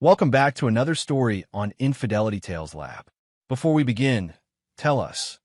Welcome back to another story on Infidelity Tales Lab. Before we begin, tell us,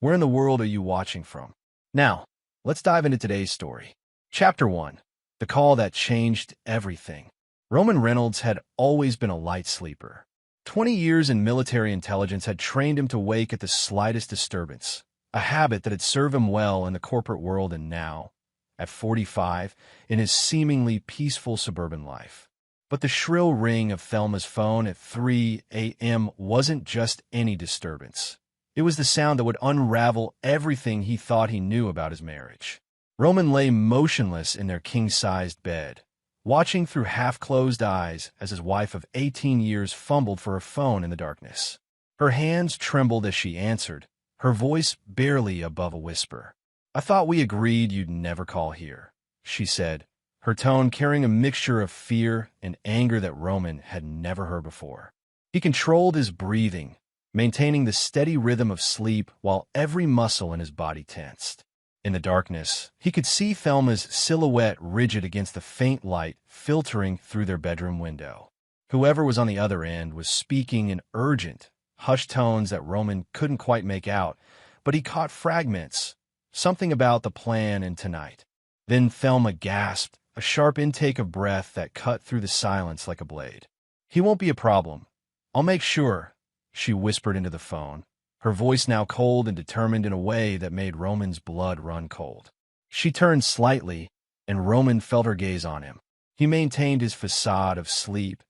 where in the world are you watching from? Now, let's dive into today's story. Chapter 1. The Call That Changed Everything. Roman Reynolds had always been a light sleeper. 20 years in military intelligence had trained him to wake at the slightest disturbance, a habit that had served him well in the corporate world and now, at 45, in his seemingly peaceful suburban life. But the shrill ring of Thelma's phone at 3 a.m. wasn't just any disturbance. It was the sound that would unravel everything he thought he knew about his marriage. Roman lay motionless in their king-sized bed, watching through half-closed eyes as his wife of 18 years fumbled for her phone in the darkness. Her hands trembled as she answered, her voice barely above a whisper. "I thought we agreed you'd never call here," she said, her tone carrying a mixture of fear and anger that Roman had never heard before. He controlled his breathing, maintaining the steady rhythm of sleep while every muscle in his body tensed. In the darkness, he could see Thelma's silhouette rigid against the faint light filtering through their bedroom window. Whoever was on the other end was speaking in urgent, hushed tones that Roman couldn't quite make out, but he caught fragments, something about the plan and tonight. Then Thelma gasped, a sharp intake of breath that cut through the silence like a blade. "He won't be a problem. I'll make sure," she whispered into the phone, her voice now cold and determined in a way that made Roman's blood run cold. She turned slightly, and Roman felt her gaze on him. He maintained his facade of sleep,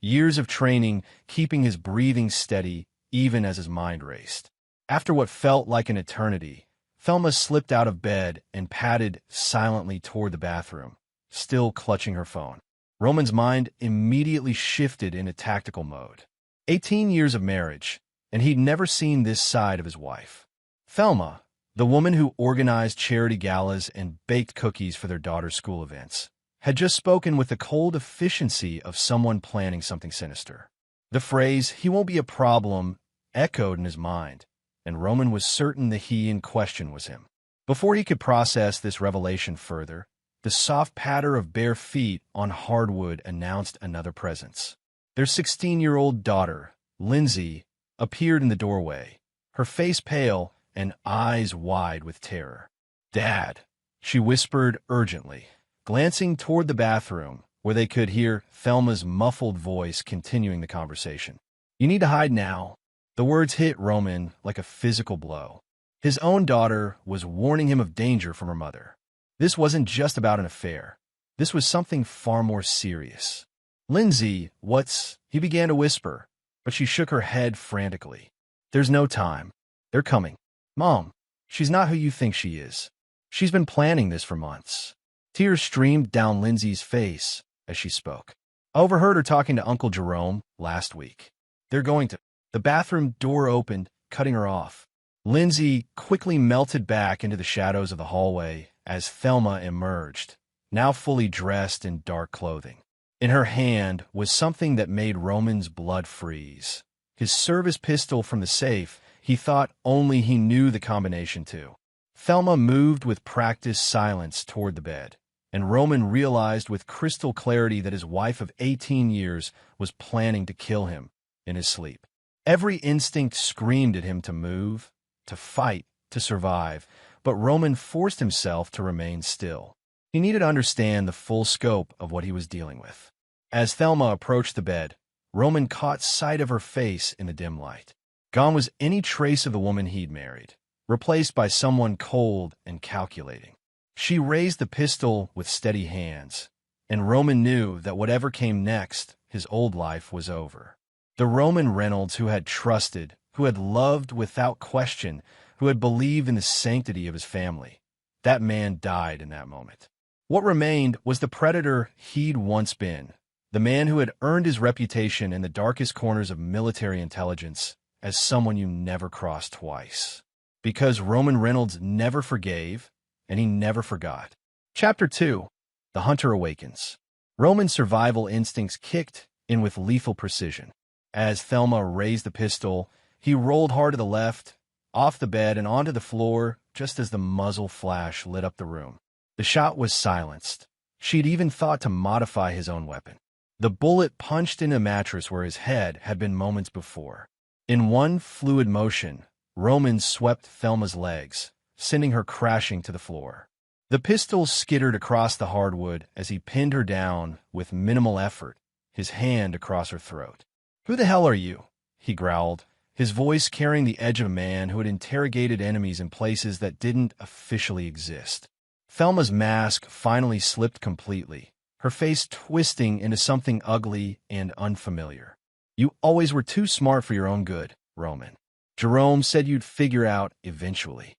years of training keeping his breathing steady even as his mind raced. After what felt like an eternity, Thelma slipped out of bed and padded silently toward the bathroom, still clutching her phone. Roman's mind immediately shifted into tactical mode. 18 years of marriage, and he'd never seen this side of his wife. Thelma, the woman who organized charity galas and baked cookies for their daughter's school events, had just spoken with the cold efficiency of someone planning something sinister. The phrase, "he won't be a problem," echoed in his mind, and Roman was certain the he in question was him. Before he could process this revelation further, the soft patter of bare feet on hardwood announced another presence. Their 16-year-old daughter, Lindsay, appeared in the doorway, her face pale and eyes wide with terror. "Dad," she whispered urgently, glancing toward the bathroom, where they could hear Thelma's muffled voice continuing the conversation. "You need to hide now." The words hit Roman like a physical blow. His own daughter was warning him of danger from her mother. This wasn't just about an affair. This was something far more serious. "Lindsay, what's—" he began to whisper, but she shook her head frantically. "There's no time. They're coming. Mom, she's not who you think she is. She's been planning this for months." Tears streamed down Lindsay's face as she spoke. "I overheard her talking to Uncle Jerome last week. They're going to—" The bathroom door opened, cutting her off. Lindsay quickly melted back into the shadows of the hallway as Thelma emerged, now fully dressed in dark clothing. In her hand was something that made Roman's blood freeze. His service pistol from the safe, he thought only he knew the combination to. Thelma moved with practiced silence toward the bed, and Roman realized with crystal clarity that his wife of 18 years was planning to kill him in his sleep. Every instinct screamed at him to move, to fight, to survive, but Roman forced himself to remain still. He needed to understand the full scope of what he was dealing with. As Thelma approached the bed, Roman caught sight of her face in the dim light. Gone was any trace of the woman he'd married, replaced by someone cold and calculating. She raised the pistol with steady hands, and Roman knew that whatever came next, his old life was over. The Roman Reynolds who had trusted, who had loved without question, who had believed in the sanctity of his family, that man died in that moment. What remained was the predator he'd once been, the man who had earned his reputation in the darkest corners of military intelligence as someone you never crossed twice. Because Roman Reynolds never forgave, and he never forgot. Chapter 2. The Hunter Awakens. Roman's survival instincts kicked in with lethal precision. As Thelma raised the pistol, he rolled hard to the left, off the bed and onto the floor just as the muzzle flash lit up the room. The shot was silenced. She'd even thought to modify his own weapon. The bullet punched into a mattress where his head had been moments before. In one fluid motion, Roman swept Thelma's legs, sending her crashing to the floor. The pistol skittered across the hardwood as he pinned her down with minimal effort, his hand across her throat. "Who the hell are you?" he growled, his voice carrying the edge of a man who had interrogated enemies in places that didn't officially exist. Thelma's mask finally slipped completely, her face twisting into something ugly and unfamiliar. "You always were too smart for your own good, Roman. Jerome said you'd figure out eventually."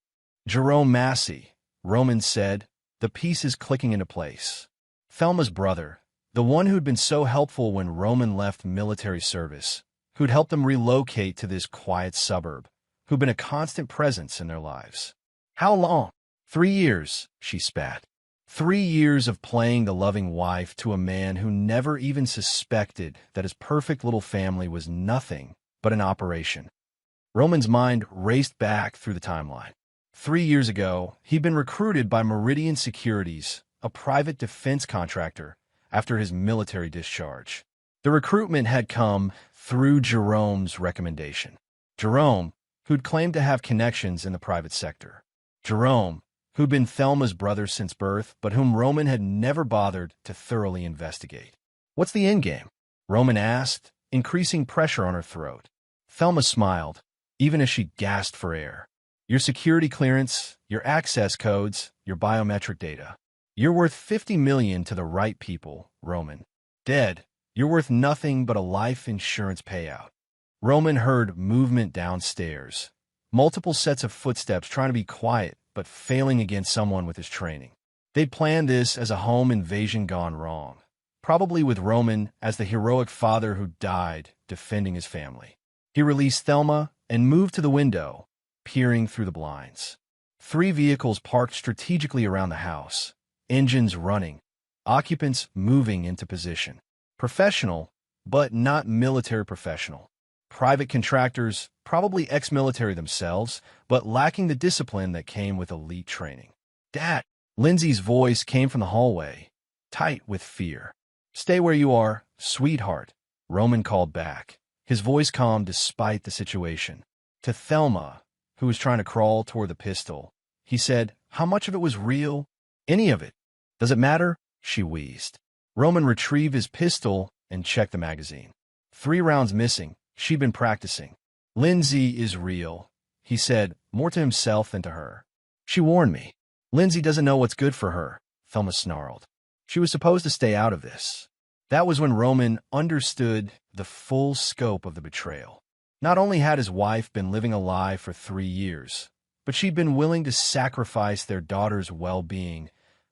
"Jerome Massey," Roman said, the pieces clicking into place. Thelma's brother, the one who'd been so helpful when Roman left military service, who'd helped them relocate to this quiet suburb, who'd been a constant presence in their lives. "How long?" 3 years, she spat. 3 years of playing the loving wife to a man who never even suspected that his perfect little family was nothing but an operation. Roman's mind raced back through the timeline. 3 years ago, he'd been recruited by Meridian Securities, a private defense contractor, after his military discharge. The recruitment had come through Jerome's recommendation. Jerome, who'd claimed to have connections in the private sector. Jerome, who'd been Thelma's brother since birth, but whom Roman had never bothered to thoroughly investigate. "What's the endgame?" Roman asked, increasing pressure on her throat. Thelma smiled, even as she gasped for air. "Your security clearance, your access codes, your biometric data. You're worth $50 million to the right people, Roman. Dead, you're worth nothing but a life insurance payout." Roman heard movement downstairs, multiple sets of footsteps trying to be quiet, but failing against someone with his training. They'd planned this as a home invasion gone wrong, probably with Roman as the heroic father who died defending his family. He released Thelma and moved to the window, peering through the blinds. 3 vehicles parked strategically around the house, engines running, occupants moving into position. Professional, but not military professional. Private contractors, probably ex-military themselves, but lacking the discipline that came with elite training. "Dad!" Lindsay's voice came from the hallway, tight with fear. "Stay where you are, sweetheart," Roman called back, his voice calm despite the situation. To Thelma, who was trying to crawl toward the pistol, he said, "How much of it was real?" "Any of it. Does it matter?" she wheezed. Roman retrieved his pistol and checked the magazine. 3 rounds missing. She'd been practicing. "Lindsay is real," he said, more to himself than to her. "She warned me." "Lindsay doesn't know what's good for her," Thelma snarled. "She was supposed to stay out of this." That was when Roman understood the full scope of the betrayal. Not only had his wife been living a lie for 3 years, but she'd been willing to sacrifice their daughter's well-being,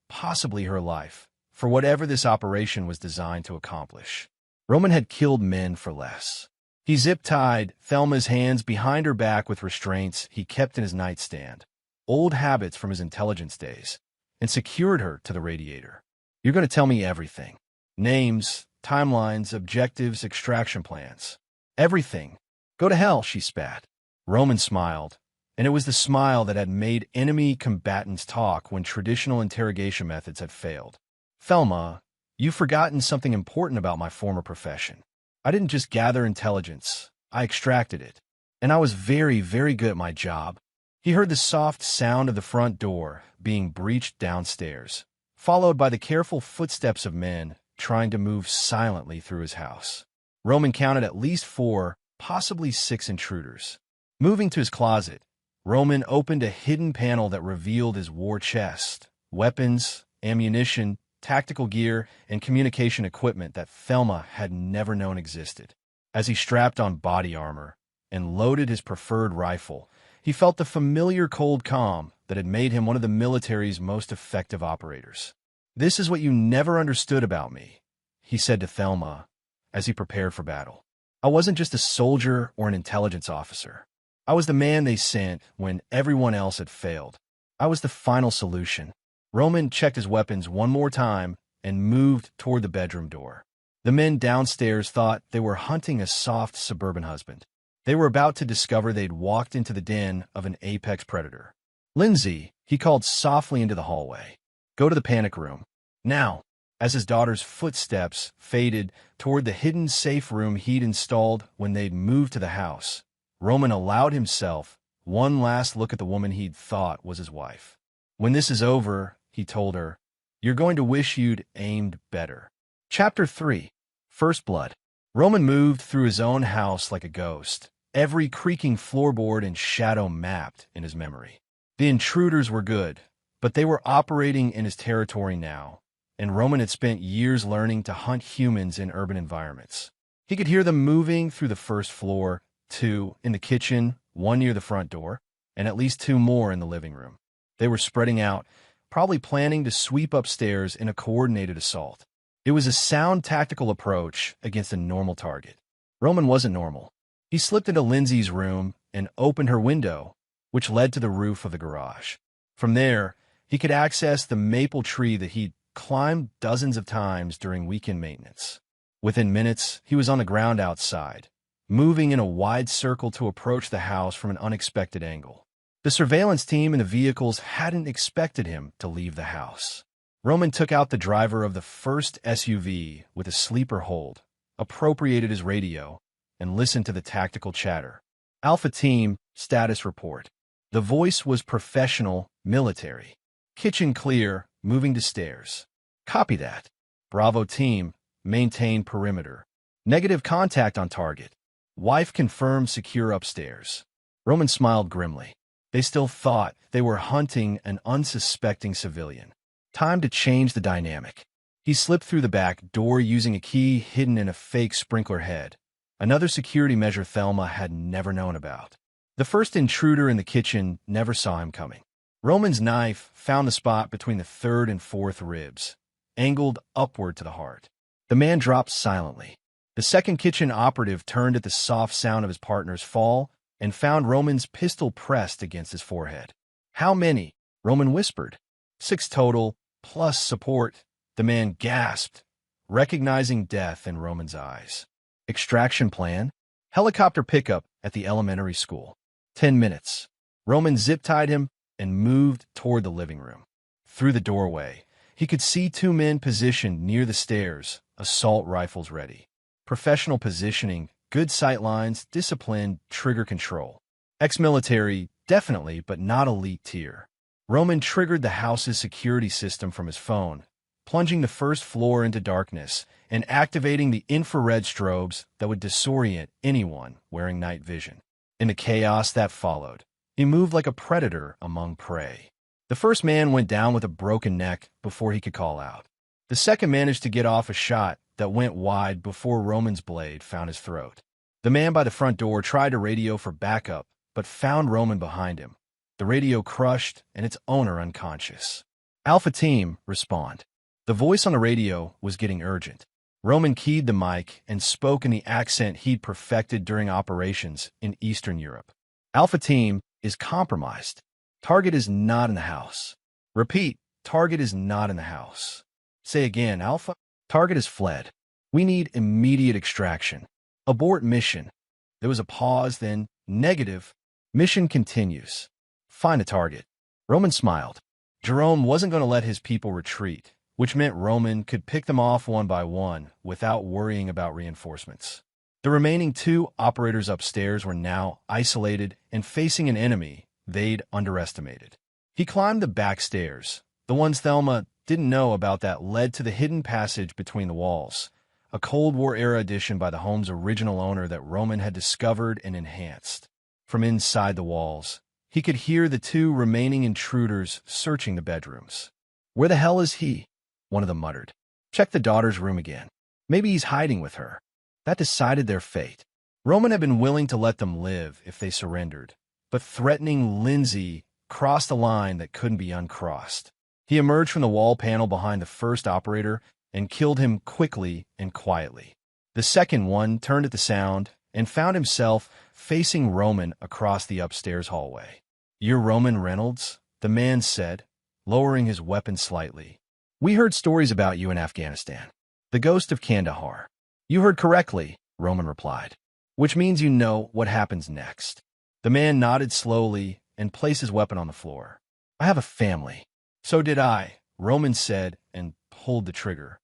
possibly her life, for whatever this operation was designed to accomplish. Roman had killed men for less. He zip-tied Thelma's hands behind her back with restraints he kept in his nightstand, old habits from his intelligence days, and secured her to the radiator. "You're going to tell me everything. Names, timelines, objectives, extraction plans. Everything. Go to hell," she spat. Roman smiled, and it was the smile that had made enemy combatants talk when traditional interrogation methods had failed. "Thelma, you've forgotten something important about my former profession. I didn't just gather intelligence, I extracted it. And I was very, very good at my job." He heard the soft sound of the front door being breached downstairs, followed by the careful footsteps of men trying to move silently through his house. Roman counted at least 4, possibly 6 intruders. Moving to his closet, Roman opened a hidden panel that revealed his war chest, weapons, ammunition, tactical gear, and communication equipment that Thelma had never known existed. As he strapped on body armor and loaded his preferred rifle, he felt the familiar cold calm that had made him one of the military's most effective operators. "This is what you never understood about me," he said to Thelma as he prepared for battle. "I wasn't just a soldier or an intelligence officer. I was the man they sent when everyone else had failed. I was the final solution." Roman checked his weapons one more time and moved toward the bedroom door. The men downstairs thought they were hunting a soft suburban husband. They were about to discover they'd walked into the den of an apex predator. "Lindsay," he called softly into the hallway. "Go to the panic room. Now." As his daughter's footsteps faded toward the hidden safe room he'd installed when they'd moved to the house, Roman allowed himself one last look at the woman he'd thought was his wife. "When this is over," he told her, "you're going to wish you'd aimed better." Chapter 3. First Blood. Roman moved through his own house like a ghost, every creaking floorboard and shadow mapped in his memory. The intruders were good, but they were operating in his territory now, and Roman had spent years learning to hunt humans in urban environments. He could hear them moving through the first floor, 2 in the kitchen, 1 near the front door, and at least 2 more in the living room. They were spreading out, probably planning to sweep upstairs in a coordinated assault. It was a sound tactical approach against a normal target. Roman wasn't normal. He slipped into Lindsay's room and opened her window, which led to the roof of the garage. From there, he could access the maple tree that he'd climbed dozens of times during weekend maintenance. Within minutes, he was on the ground outside, moving in a wide circle to approach the house from an unexpected angle. The surveillance team and the vehicles hadn't expected him to leave the house. Roman took out the driver of the first SUV with a sleeper hold, appropriated his radio, and listened to the tactical chatter. "Alpha Team, status report." The voice was professional, military. "Kitchen clear, moving to stairs." "Copy that." "Bravo Team, maintain perimeter." "Negative contact on target." "Wife confirmed secure upstairs." Roman smiled grimly. They still thought they were hunting an unsuspecting civilian. Time to change the dynamic. He slipped through the back door using a key hidden in a fake sprinkler head, another security measure Thelma had never known about. The first intruder in the kitchen never saw him coming. Roman's knife found the spot between the 3rd and 4th ribs, angled upward to the heart. The man dropped silently. The second kitchen operative turned at the soft sound of his partner's fall and found Roman's pistol pressed against his forehead. "How many?" Roman whispered. "6 total, plus support," the man gasped, recognizing death in Roman's eyes. "Extraction plan?" "Helicopter pickup at the elementary school." 10 minutes. Roman zip-tied him and moved toward the living room. Through the doorway, he could see 2 men positioned near the stairs, assault rifles ready. Professional positioning, good sight lines, disciplined trigger control. Ex-military, definitely, but not elite tier. Roman triggered the house's security system from his phone, plunging the first floor into darkness and activating the infrared strobes that would disorient anyone wearing night vision. In the chaos that followed, he moved like a predator among prey. The first man went down with a broken neck before he could call out. The second managed to get off a shot that went wide before Roman's blade found his throat. The man by the front door tried to radio for backup, but found Roman behind him. The radio crushed and its owner unconscious. "Alpha Team, respond." The voice on the radio was getting urgent. Roman keyed the mic and spoke in the accent he'd perfected during operations in Eastern Europe. "Alpha Team is compromised. Target is not in the house." "Repeat, target is not in the house." "Say again, Alpha." "Target has fled. We need immediate extraction." "Abort mission." There was a pause, then, "Negative. Mission continues. Find a target." Roman smiled. Jerome wasn't going to let his people retreat, which meant Roman could pick them off one by one without worrying about reinforcements. The remaining 2 operators upstairs were now isolated and facing an enemy they'd underestimated. He climbed the back stairs, the ones Thelma didn't know about that led to the hidden passage between the walls, a Cold War-era addition by the home's original owner that Roman had discovered and enhanced. From inside the walls, he could hear the 2 remaining intruders searching the bedrooms. "Where the hell is he?" one of them muttered. "Check the daughter's room again. Maybe he's hiding with her." That decided their fate. Roman had been willing to let them live if they surrendered, but threatening Lindsay crossed a line that couldn't be uncrossed. He emerged from the wall panel behind the first operator and killed him quickly and quietly. The second one turned at the sound and found himself facing Roman across the upstairs hallway. "You're Roman Reynolds?" the man said, lowering his weapon slightly. "We heard stories about you in Afghanistan. The ghost of Kandahar." "You heard correctly," Roman replied. "Which means you know what happens next." The man nodded slowly and placed his weapon on the floor. "I have a family." "So did I," Roman said and pulled the trigger.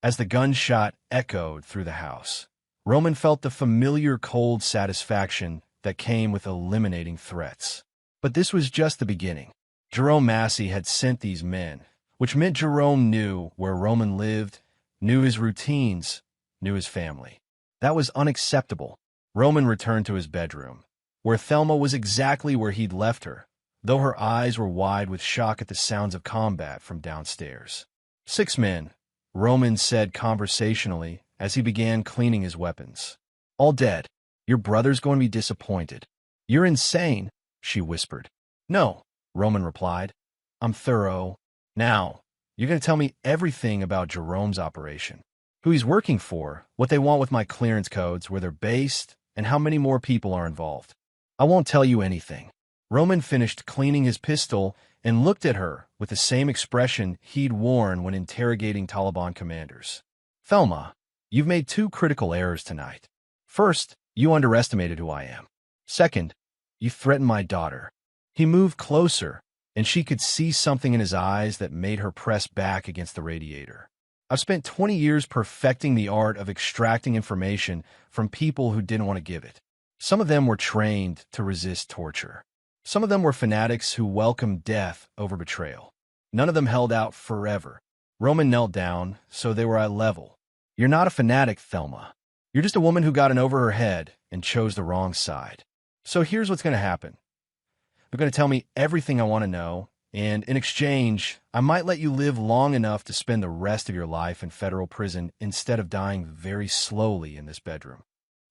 As the gunshot echoed through the house, Roman felt the familiar cold satisfaction that came with eliminating threats. But this was just the beginning. Jerome Massey had sent these men, which meant Jerome knew where Roman lived, knew his routines, knew his family. That was unacceptable. Roman returned to his bedroom, where Thelma was exactly where he'd left her, though her eyes were wide with shock at the sounds of combat from downstairs. 6 men, Roman said conversationally as he began cleaning his weapons. All dead. Your brother's going to be disappointed. You're insane, she whispered. No, Roman replied. I'm thorough. Now, you're going to tell me everything about Jerome's operation. Who he's working for, what they want with my clearance codes, where they're based, and how many more people are involved. I won't tell you anything. Roman finished cleaning his pistol and looked at her with the same expression he'd worn when interrogating Taliban commanders. Thelma, you've made 2 critical errors tonight. First, you underestimated who I am. Second, you threatened my daughter. He moved closer, and she could see something in his eyes that made her press back against the radiator. I've spent 20 years perfecting the art of extracting information from people who didn't want to give it. Some of them were trained to resist torture. Some of them were fanatics who welcomed death over betrayal. None of them held out forever. Roman knelt down, so they were eye level. You're not a fanatic, Thelma. You're just a woman who got in over her head and chose the wrong side. So here's what's going to happen. You're going to tell me everything I want to know, and in exchange, I might let you live long enough to spend the rest of your life in federal prison instead of dying very slowly in this bedroom.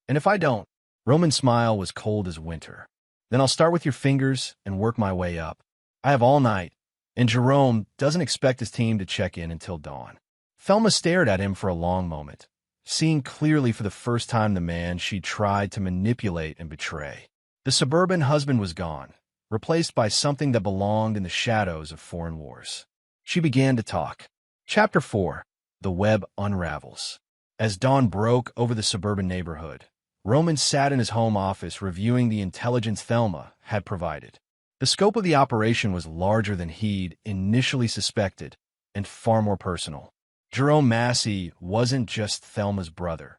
And if I don't, Roman's smile was cold as winter. Then I'll start with your fingers and work my way up. I have all night, and Jerome doesn't expect his team to check in until dawn. Thelma stared at him for a long moment, seeing clearly for the first time the man she tried to manipulate and betray. The suburban husband was gone, replaced by something that belonged in the shadows of foreign wars. She began to talk. Chapter 4. The Web Unravels. As dawn broke over the suburban neighborhood, Roman sat in his home office reviewing the intelligence Thelma had provided. The scope of the operation was larger than he'd initially suspected, and far more personal. Jerome Massey wasn't just Thelma's brother.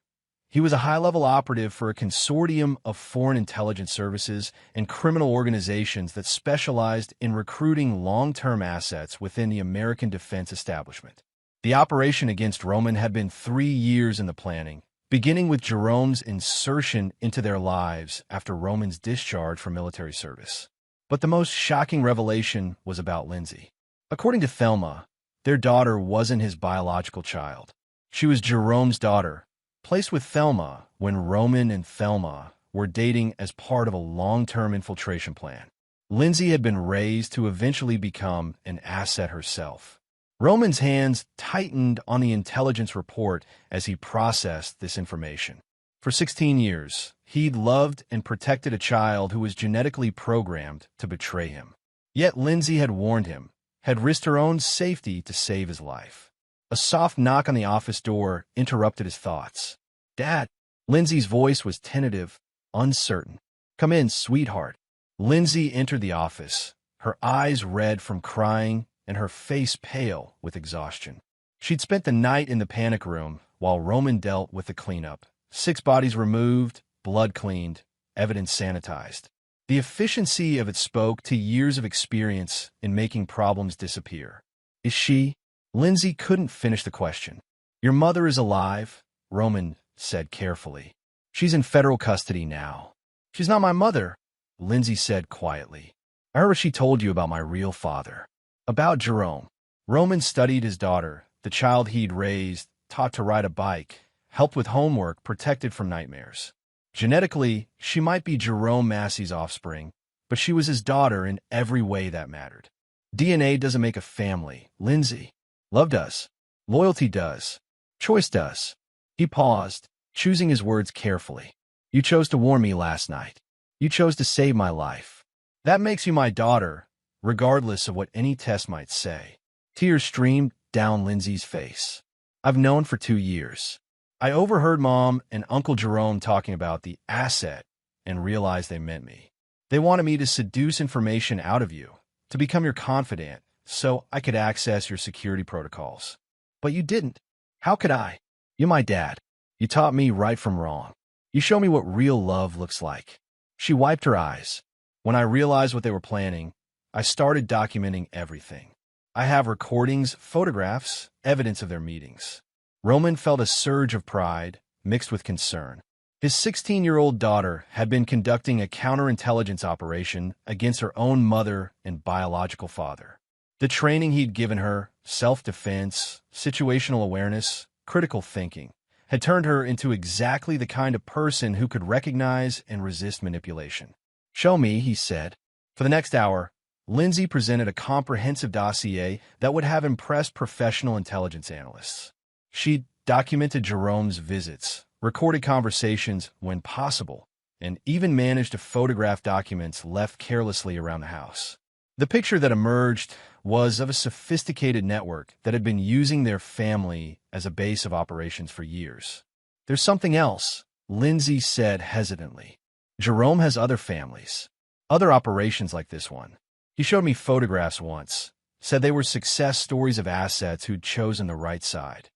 He was a high-level operative for a consortium of foreign intelligence services and criminal organizations that specialized in recruiting long-term assets within the American defense establishment. The operation against Roman had been 3 years in the planning, beginning with Jerome's insertion into their lives after Roman's discharge from military service. But the most shocking revelation was about Lindsay. According to Thelma, their daughter wasn't his biological child. She was Jerome's daughter, placed with Thelma when Roman and Thelma were dating as part of a long-term infiltration plan. Lindsay had been raised to eventually become an asset herself. Roman's hands tightened on the intelligence report as he processed this information. For 16 years, he'd loved and protected a child who was genetically programmed to betray him. Yet Lindsay had warned him, had risked her own safety to save his life. A soft knock on the office door interrupted his thoughts. Dad. Lindsay's voice was tentative, uncertain. Come in, sweetheart. Lindsay entered the office, her eyes red from crying and her face pale with exhaustion. She'd spent the night in the panic room while Roman dealt with the cleanup. 6 bodies removed, blood cleaned, evidence sanitized. The efficiency of it spoke to years of experience in making problems disappear. Is she? Lindsay couldn't finish the question. Your mother is alive, Roman said carefully. She's in federal custody now. She's not my mother, Lindsay said quietly. I heard what she told you about my real father. About Jerome. Roman studied his daughter, the child he'd raised, taught to ride a bike, helped with homework, protected from nightmares. Genetically, she might be Jerome Massey's offspring, but she was his daughter in every way that mattered. DNA doesn't make a family, Lindsay. Love does. Loyalty does. Choice does. He paused, choosing his words carefully. You chose to warn me last night. You chose to save my life. That makes you my daughter, regardless of what any test might say. Tears streamed down Lindsay's face. I've known for 2 years. I overheard Mom and Uncle Jerome talking about the asset and realized they meant me. They wanted me to seduce information out of you, to become your confidant, so I could access your security protocols. But you didn't. How could I? You're my dad. You taught me right from wrong. You show me what real love looks like. She wiped her eyes. When I realized what they were planning, I started documenting everything. I have recordings, photographs, evidence of their meetings. Roman felt a surge of pride, mixed with concern. His 16-year-old daughter had been conducting a counterintelligence operation against her own mother and biological father. The training he'd given her, self-defense, situational awareness, critical thinking, had turned her into exactly the kind of person who could recognize and resist manipulation. "Show me," he said. For the next hour, Lindsay presented a comprehensive dossier that would have impressed professional intelligence analysts. She documented Jerome's visits, recorded conversations when possible, and even managed to photograph documents left carelessly around the house. The picture that emerged was of a sophisticated network that had been using their family as a base of operations for years. "There's something else," Lindsay said hesitantly. "Jerome has other families, other operations like this one. He showed me photographs once, said they were success stories of assets who'd chosen the right side."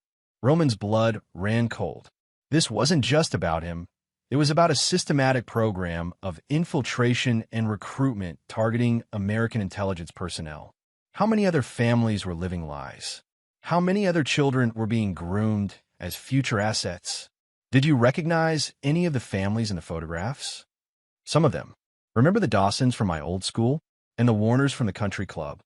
Roman's blood ran cold. This wasn't just about him. It was about a systematic program of infiltration and recruitment targeting American intelligence personnel. How many other families were living lies? How many other children were being groomed as future assets? "Did you recognize any of the families in the photographs?" "Some of them. Remember the Dawsons from my old school? And the Warners from the country club?"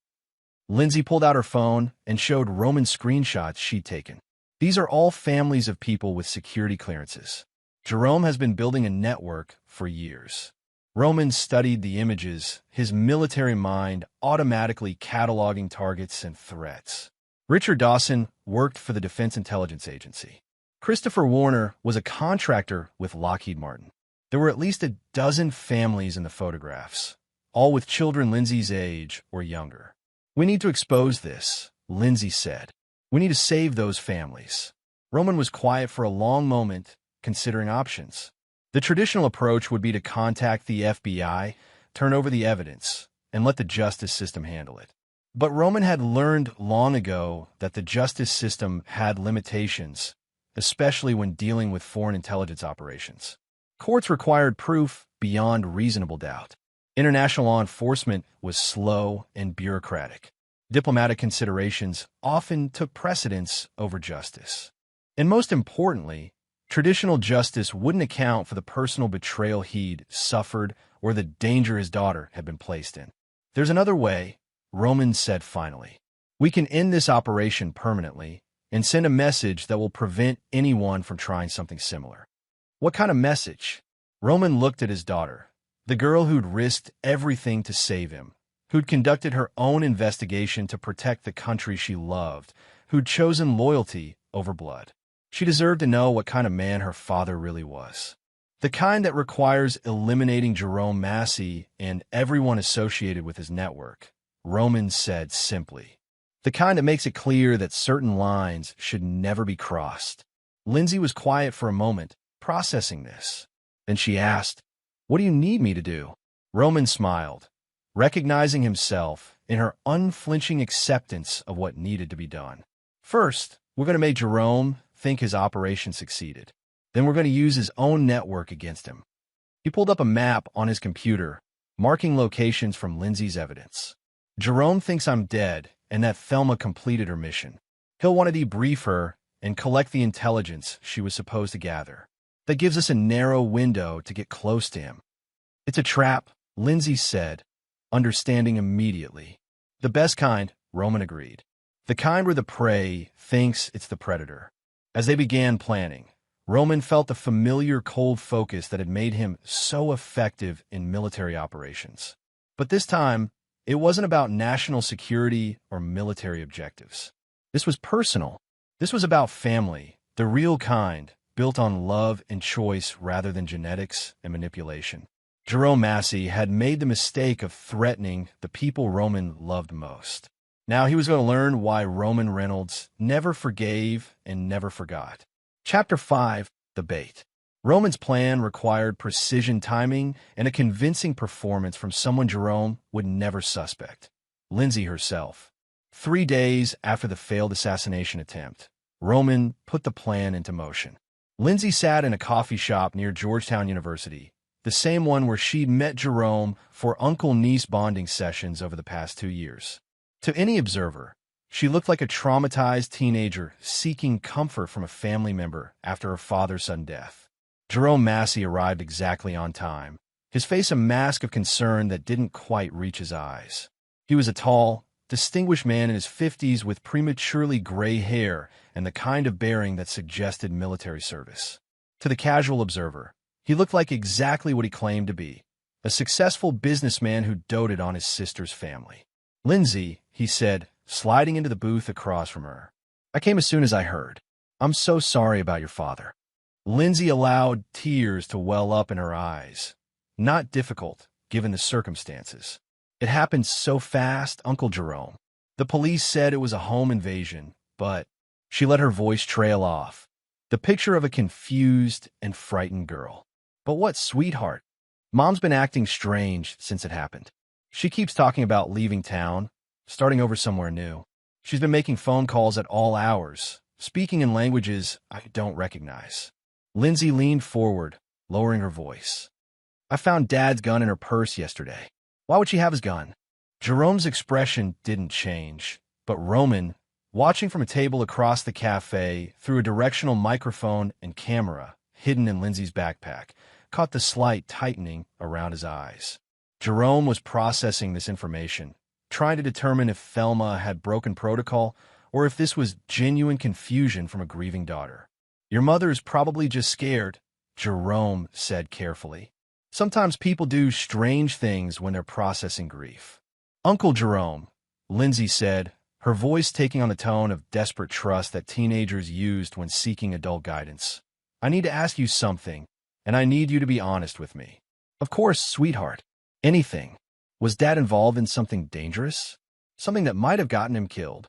Lindsay pulled out her phone and showed Roman screenshots she'd taken. "These are all families of people with security clearances. Jerome has been building a network for years." Roman studied the images, his military mind automatically cataloging targets and threats. Richard Dawson worked for the Defense Intelligence Agency. Christopher Warner was a contractor with Lockheed Martin. There were at least a dozen families in the photographs, all with children Lindsay's age or younger. "We need to expose this," Lindsay said. "We need to save those families." Roman was quiet for a long moment, considering options. The traditional approach would be to contact the FBI, turn over the evidence, and let the justice system handle it. But Roman had learned long ago that the justice system had limitations, especially when dealing with foreign intelligence operations. Courts required proof beyond reasonable doubt. International law enforcement was slow and bureaucratic. Diplomatic considerations often took precedence over justice. And most importantly, traditional justice wouldn't account for the personal betrayal he'd suffered or the danger his daughter had been placed in. "There's another way," Roman said finally. "We can end this operation permanently and send a message that will prevent anyone from trying something similar." "What kind of message?" Roman looked at his daughter, the girl who'd risked everything to save him, who'd conducted her own investigation to protect the country she loved, who'd chosen loyalty over blood. She deserved to know what kind of man her father really was. The kind that requires eliminating Jerome Massey and everyone associated with his network, Roman said simply. The kind that makes it clear that certain lines should never be crossed. Lindsay was quiet for a moment, processing this. Then she asked, "What do you need me to do?" Roman smiled, recognizing himself in her unflinching acceptance of what needed to be done. "First, we're going to make Jerome think his operation succeeded. Then we're going to use his own network against him." He pulled up a map on his computer, marking locations from Lindsay's evidence. "Jerome thinks I'm dead and that Thelma completed her mission. He'll want to debrief her and collect the intelligence she was supposed to gather. That gives us a narrow window to get close to him." "It's a trap," Lindsay said, understanding immediately. "The best kind," Roman agreed. "The kind where the prey thinks it's the predator." As they began planning, Roman felt the familiar cold focus that had made him so effective in military operations. But this time, it wasn't about national security or military objectives. This was personal. This was about family, the real kind, built on love and choice rather than genetics and manipulation. Jerome Massey had made the mistake of threatening the people Roman loved most. Now he was going to learn why Roman Reynolds never forgave and never forgot. Chapter 5, The Bait. Roman's plan required precision timing and a convincing performance from someone Jerome would never suspect, Lindsay herself. 3 days after the failed assassination attempt, Roman put the plan into motion. Lindsay sat in a coffee shop near Georgetown University, the same one where she'd met Jerome for uncle-niece bonding sessions over the past 2 years. To any observer, she looked like a traumatized teenager seeking comfort from a family member after her father's sudden death. Jerome Massey arrived exactly on time, his face a mask of concern that didn't quite reach his eyes. He was a tall, distinguished man in his 50s with prematurely gray hair and the kind of bearing that suggested military service. To the casual observer, he looked like exactly what he claimed to be, a successful businessman who doted on his sister's family. "Lindsay," he said, sliding into the booth across from her. "I came as soon as I heard. I'm so sorry about your father." Lindsay allowed tears to well up in her eyes. Not difficult, given the circumstances. "It happened so fast, Uncle Jerome. The police said it was a home invasion, but—" She let her voice trail off. The picture of a confused and frightened girl. "But what, sweetheart? Mom's been acting strange since it happened. She keeps talking about leaving town, starting over somewhere new. She's been making phone calls at all hours, speaking in languages I don't recognize." Lindsay leaned forward, lowering her voice. "I found Dad's gun in her purse yesterday." "Why would she have his gun?" Jerome's expression didn't change, but Roman, watching from a table across the cafe through a directional microphone and camera hidden in Lindsay's backpack, caught the slight tightening around his eyes. Jerome was processing this information, trying to determine if Thelma had broken protocol or if this was genuine confusion from a grieving daughter. "Your mother is probably just scared," Jerome said carefully. "Sometimes people do strange things when they're processing grief." "Uncle Jerome," Lindsay said, her voice taking on the tone of desperate trust that teenagers used when seeking adult guidance. "I need to ask you something, and I need you to be honest with me." "Of course, sweetheart. Anything. Was Dad involved in something dangerous? Something that might have gotten him killed?"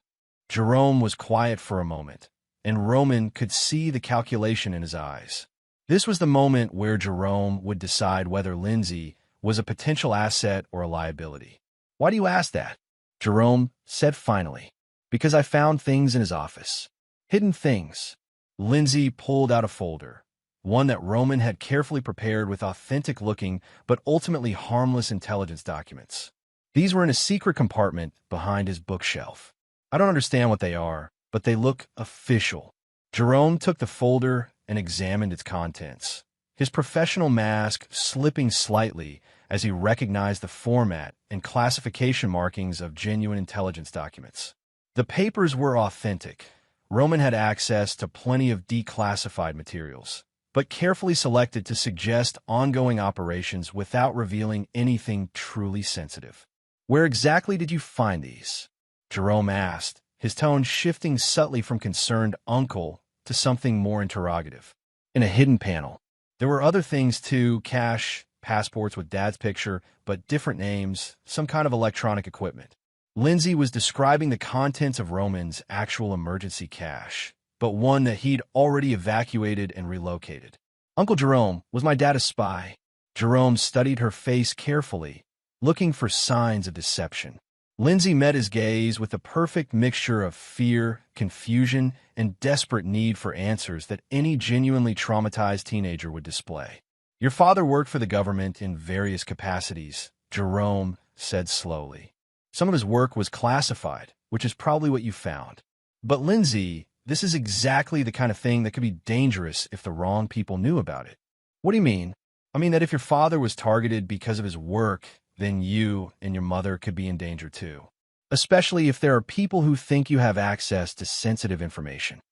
Jerome was quiet for a moment, and Roman could see the calculation in his eyes. This was the moment where Jerome would decide whether Lindsay was a potential asset or a liability. "Why do you ask that?" Jerome said finally. "Because I found things in his office. Hidden things." Lindsay pulled out a folder, one that Roman had carefully prepared with authentic-looking but ultimately harmless intelligence documents. These were in a secret compartment behind his bookshelf. "I don't understand what they are, but they look official." Jerome took the folder and examined its contents, his professional mask slipping slightly as he recognized the format and classification markings of genuine intelligence documents. The papers were authentic. Roman had access to plenty of declassified materials, but carefully selected to suggest ongoing operations without revealing anything truly sensitive. "Where exactly did you find these?" Jerome asked, his tone shifting subtly from concerned uncle to something more interrogative. "In a hidden panel. There were other things too, cash, passports with Dad's picture, but different names, some kind of electronic equipment." Lindsay was describing the contents of Roman's actual emergency cache, but one that he'd already evacuated and relocated. "Uncle Jerome, was my dad a spy?" Jerome studied her face carefully, looking for signs of deception. Lindsay met his gaze with a perfect mixture of fear, confusion, and desperate need for answers that any genuinely traumatized teenager would display. "Your father worked for the government in various capacities," Jerome said slowly. "Some of his work was classified, which is probably what you found. But Lindsay, this is exactly the kind of thing that could be dangerous if the wrong people knew about it." "What do you mean?" "I mean that if your father was targeted because of his work, then you and your mother could be in danger too. Especially if there are people who think you have access to sensitive information."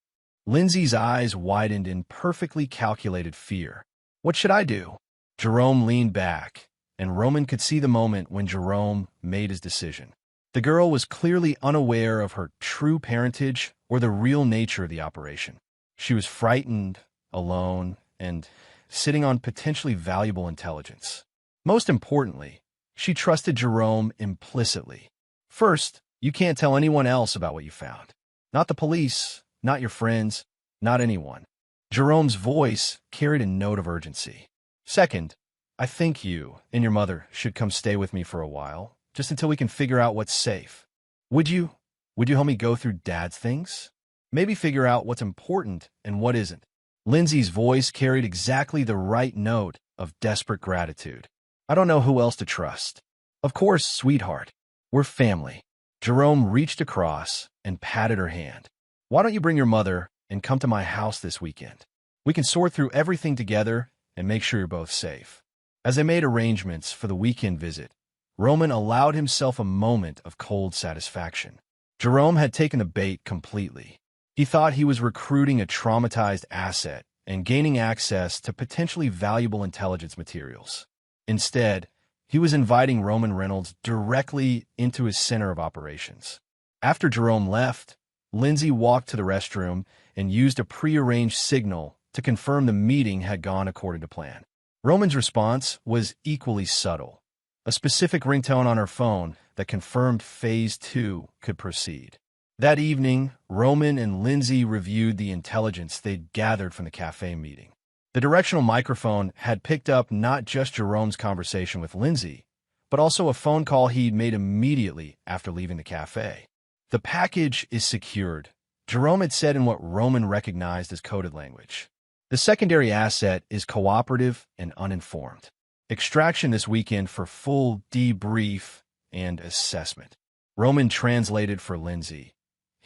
Lindsay's eyes widened in perfectly calculated fear. "What should I do?" Jerome leaned back, and Roman could see the moment when Jerome made his decision. The girl was clearly unaware of her true parentage or the real nature of the operation. She was frightened, alone, and sitting on potentially valuable intelligence. Most importantly, she trusted Jerome implicitly. "First, you can't tell anyone else about what you found. Not the police, not your friends, not anyone." Jerome's voice carried a note of urgency. "Second, I think you and your mother should come stay with me for a while, just until we can figure out what's safe. Would you help me go through Dad's things? Maybe figure out what's important and what isn't. Lindsay's voice carried exactly the right note of desperate gratitude. I don't know who else to trust. Of course, sweetheart. We're family. Jerome reached across and patted her hand. Why don't you bring your mother and come to my house this weekend? We can sort through everything together and make sure you're both safe. As they made arrangements for the weekend visit, Roman allowed himself a moment of cold satisfaction. Jerome had taken the bait completely. He thought he was recruiting a traumatized asset and gaining access to potentially valuable intelligence materials. Instead, he was inviting Roman Reynolds directly into his center of operations. After Jerome left, Lindsay walked to the restroom and used a prearranged signal to confirm the meeting had gone according to plan. Roman's response was equally subtle, a specific ringtone on her phone that confirmed Phase 2 could proceed. That evening, Roman and Lindsay reviewed the intelligence they'd gathered from the cafe meeting. The directional microphone had picked up not just Jerome's conversation with Lindsay, but also a phone call he'd made immediately after leaving the cafe. The package is secured, Jerome had said in what Roman recognized as coded language. The secondary asset is cooperative and uninformed. Extraction this weekend for full debrief and assessment. Roman translated for Lindsay.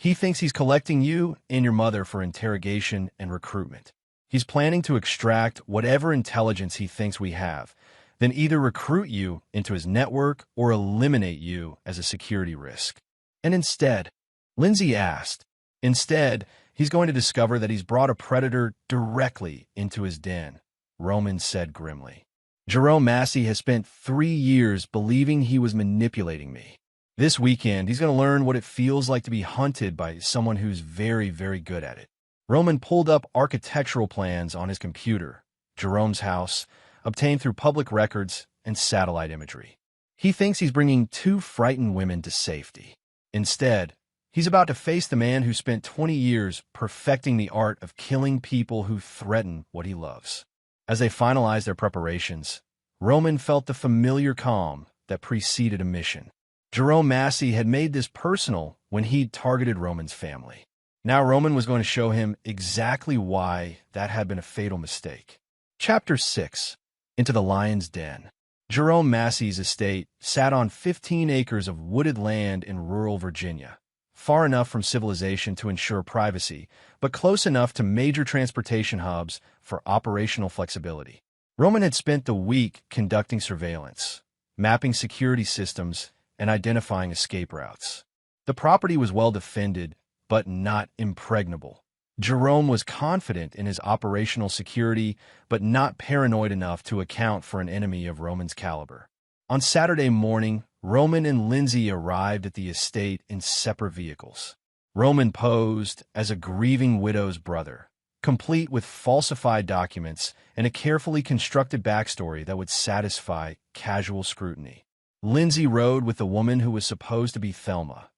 He thinks he's collecting you and your mother for interrogation and recruitment. He's planning to extract whatever intelligence he thinks we have, then either recruit you into his network or eliminate you as a security risk. And instead, Lindsay asked, he's going to discover that he's brought a predator directly into his den, Roman said grimly. Jerome Massey has spent 3 years believing he was manipulating me. This weekend, he's going to learn what it feels like to be hunted by someone who's very, very good at it. Roman pulled up architectural plans on his computer, Jerome's house, obtained through public records and satellite imagery. He thinks he's bringing 2 frightened women to safety. Instead, he's about to face the man who spent 20 years perfecting the art of killing people who threaten what he loves. As they finalized their preparations, Roman felt the familiar calm that preceded a mission. Jerome Massey had made this personal when he'd targeted Roman's family. Now Roman was going to show him exactly why that had been a fatal mistake. Chapter 6. Into the Lion's Den. Jerome Massey's estate sat on 15 acres of wooded land in rural Virginia, far enough from civilization to ensure privacy, but close enough to major transportation hubs for operational flexibility. Roman had spent the week conducting surveillance, mapping security systems, and identifying escape routes. The property was well defended, but not impregnable. Jerome was confident in his operational security, but not paranoid enough to account for an enemy of Roman's caliber. On Saturday morning, Roman and Lindsay arrived at the estate in separate vehicles. Roman posed as a grieving widow's brother, complete with falsified documents and a carefully constructed backstory that would satisfy casual scrutiny. Lindsay rode with the woman who was supposed to be Thelma,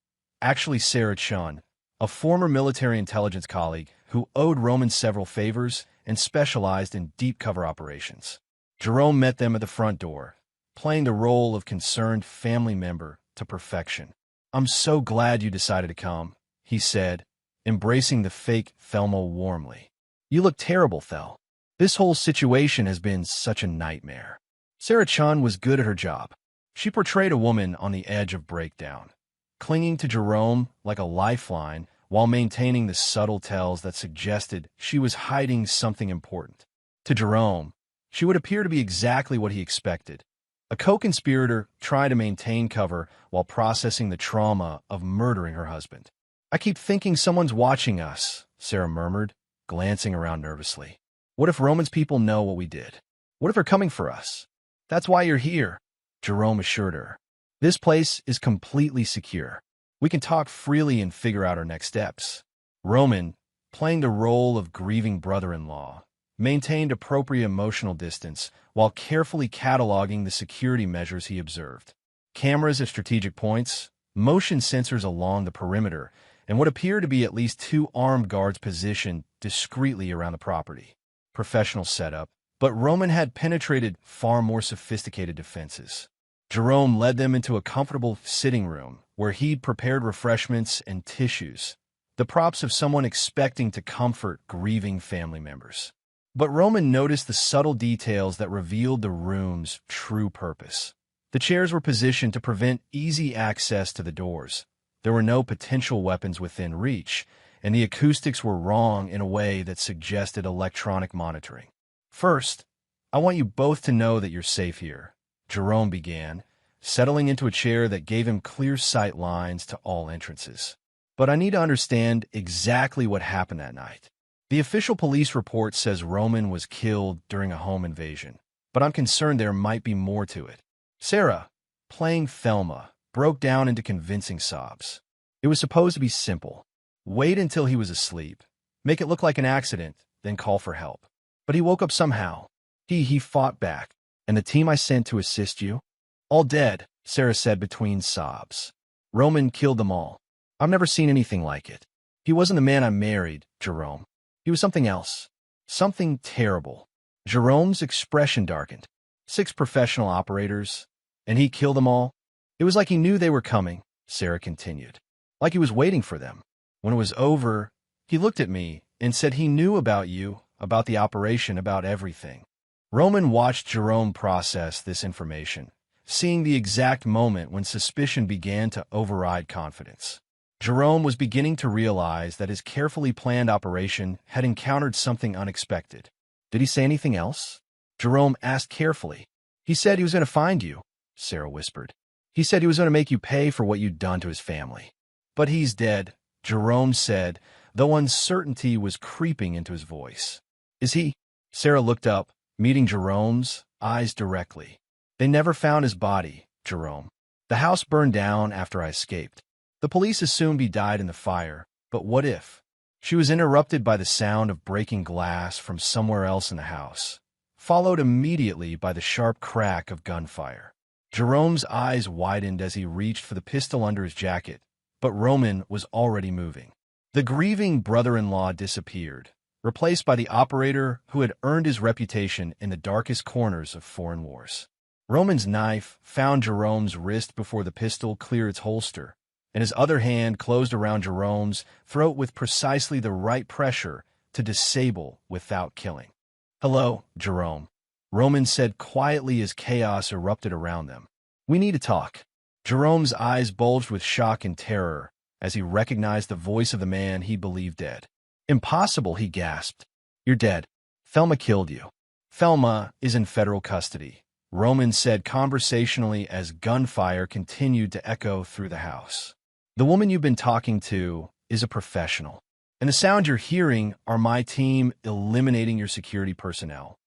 actually Sarah Chun, a former military intelligence colleague who owed Roman several favors and specialized in deep cover operations. Jerome met them at the front door, playing the role of concerned family member to perfection. "I'm so glad you decided to come," he said, embracing the fake Thelma warmly. "You look terrible, Thel. This whole situation has been such a nightmare." Sarah Chun was good at her job. She portrayed a woman on the edge of breakdown, clinging to Jerome like a lifeline while maintaining the subtle tells that suggested she was hiding something important. To Jerome, she would appear to be exactly what he expected, a co-conspirator trying to maintain cover while processing the trauma of murdering her husband. "I keep thinking someone's watching us," Sarah murmured, glancing around nervously. "What if Roman's people know what we did? What if they're coming for us?" "That's why you're here," Jerome assured her. "This place is completely secure. We can talk freely and figure out our next steps." Roman, playing the role of grieving brother-in-law, maintained appropriate emotional distance while carefully cataloging the security measures he observed. Cameras at strategic points, motion sensors along the perimeter, and what appeared to be at least 2 armed guards positioned discreetly around the property. Professional setup, but Roman had penetrated far more sophisticated defenses. Jerome led them into a comfortable sitting room where he'd prepared refreshments and tissues, the props of someone expecting to comfort grieving family members. But Roman noticed the subtle details that revealed the room's true purpose. The chairs were positioned to prevent easy access to the doors. There were no potential weapons within reach, and the acoustics were wrong in a way that suggested electronic monitoring. "First, I want you both to know that you're safe here," Jerome began, settling into a chair that gave him clear sight lines to all entrances. "But I need to understand exactly what happened that night. The official police report says Roman was killed during a home invasion, but I'm concerned there might be more to it." Sarah, playing Thelma, broke down into convincing sobs. "It was supposed to be simple. Wait until he was asleep, make it look like an accident, then call for help. But he woke up somehow. He fought back. And the team I sent to assist you? All dead," Sarah said between sobs. "Roman killed them all. I've never seen anything like it. He wasn't the man I married, Jerome. He was something else. Something terrible." Jerome's expression darkened. 6 professional operators, and he killed them all? "It was like he knew they were coming," Sarah continued. "Like he was waiting for them. When it was over, he looked at me and said he knew about you, about the operation, about everything." Roman watched Jerome process this information, seeing the exact moment when suspicion began to override confidence. Jerome was beginning to realize that his carefully planned operation had encountered something unexpected. "Did he say anything else?" Jerome asked carefully. "He said he was going to find you," Sarah whispered. "He said he was going to make you pay for what you'd done to his family." "But he's dead," Jerome said, though uncertainty was creeping into his voice. "Is he?" Sarah looked up, meeting Jerome's eyes directly. "They never found his body, Jerome. The house burned down after I escaped. The police assumed he died in the fire, but what if?" She was interrupted by the sound of breaking glass from somewhere else in the house, followed immediately by the sharp crack of gunfire. Jerome's eyes widened as he reached for the pistol under his jacket, but Roman was already moving. The grieving brother-in-law disappeared, replaced by the operator who had earned his reputation in the darkest corners of foreign wars. Roman's knife found Jerome's wrist before the pistol cleared its holster, and his other hand closed around Jerome's throat with precisely the right pressure to disable without killing. "Hello, Jerome," Roman said quietly as chaos erupted around them. "We need to talk." Jerome's eyes bulged with shock and terror as he recognized the voice of the man he believed dead. "Impossible," he gasped. "You're dead. Thelma killed you." "Thelma is in federal custody," Roman said conversationally as gunfire continued to echo through the house. "The woman you've been talking to is a professional, and the sound you're hearing are my team eliminating your security personnel."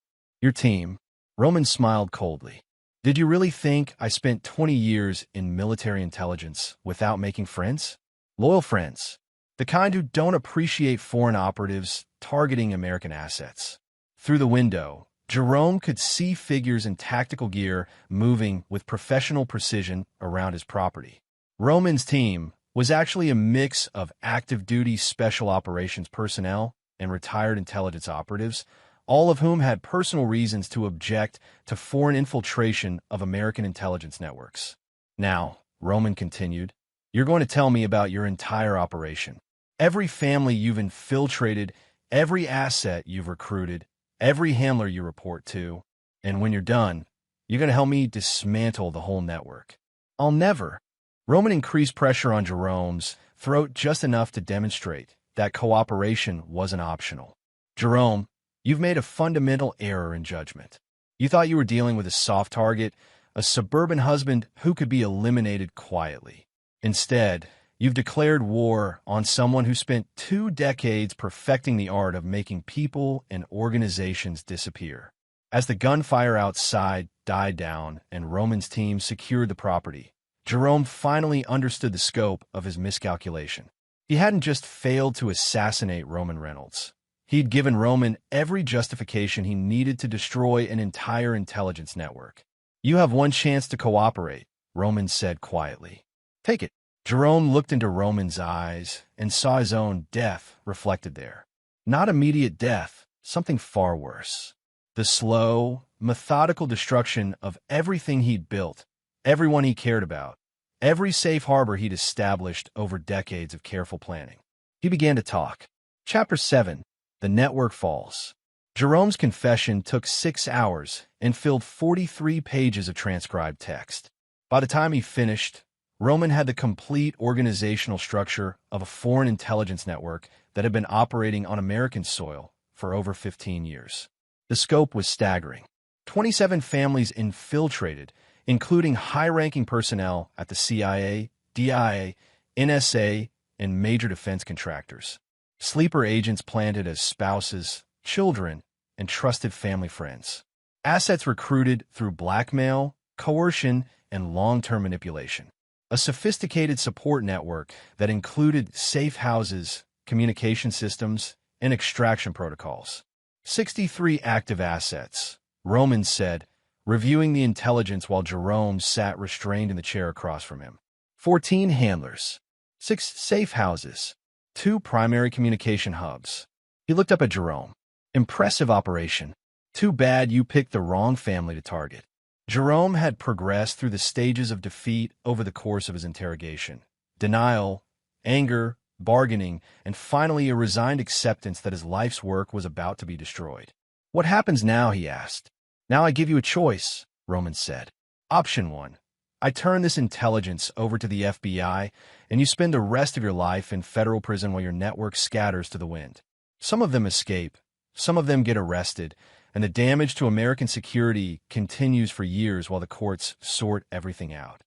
"Your team?" Roman smiled coldly. "Did you really think I spent 20 years in military intelligence without making friends? Loyal friends. The kind who don't appreciate foreign operatives targeting American assets." Through the window, Jerome could see figures in tactical gear moving with professional precision around his property. Roman's team was actually a mix of active-duty special operations personnel and retired intelligence operatives, all of whom had personal reasons to object to foreign infiltration of American intelligence networks. "Now," Roman continued, "you're going to tell me about your entire operation. Every family you've infiltrated, every asset you've recruited, every handler you report to, and when you're done, you're going to help me dismantle the whole network." "I'll never." Roman increased pressure on Jerome's throat just enough to demonstrate that cooperation wasn't optional. "Jerome, you've made a fundamental error in judgment. You thought you were dealing with a soft target, a suburban husband who could be eliminated quietly. Instead, you've declared war on someone who spent 2 decades perfecting the art of making people and organizations disappear." As the gunfire outside died down and Roman's team secured the property, Jerome finally understood the scope of his miscalculation. He hadn't just failed to assassinate Roman Reynolds. He'd given Roman every justification he needed to destroy an entire intelligence network. "You have one chance to cooperate," Roman said quietly. "Take it." Jerome looked into Roman's eyes and saw his own death reflected there. Not immediate death, something far worse. The slow, methodical destruction of everything he'd built, everyone he cared about, every safe harbor he'd established over decades of careful planning. He began to talk. Chapter 7. The Network Falls. Jerome's confession took 6 hours and filled 43 pages of transcribed text. By the time he finished, Roman had the complete organizational structure of a foreign intelligence network that had been operating on American soil for over 15 years. The scope was staggering. 27 families infiltrated, including high-ranking personnel at the CIA, DIA, NSA, and major defense contractors. Sleeper agents planted as spouses, children, and trusted family friends. Assets recruited through blackmail, coercion, and long-term manipulation. A sophisticated support network that included safe houses, communication systems, and extraction protocols. 63 active assets, Roman said, reviewing the intelligence while Jerome sat restrained in the chair across from him. 14 handlers, 6 safe houses, 2 primary communication hubs. He looked up at Jerome. Impressive operation. Too bad you picked the wrong family to target. Jerome had progressed through the stages of defeat over the course of his interrogation. Denial, anger, bargaining, and finally a resigned acceptance that his life's work was about to be destroyed. What happens now, he asked. Now I give you a choice, Roman said. Option 1. I turn this intelligence over to the FBI, and you spend the rest of your life in federal prison while your network scatters to the wind. Some of them escape, some of them get arrested, and the damage to American security continues for years while the courts sort everything out.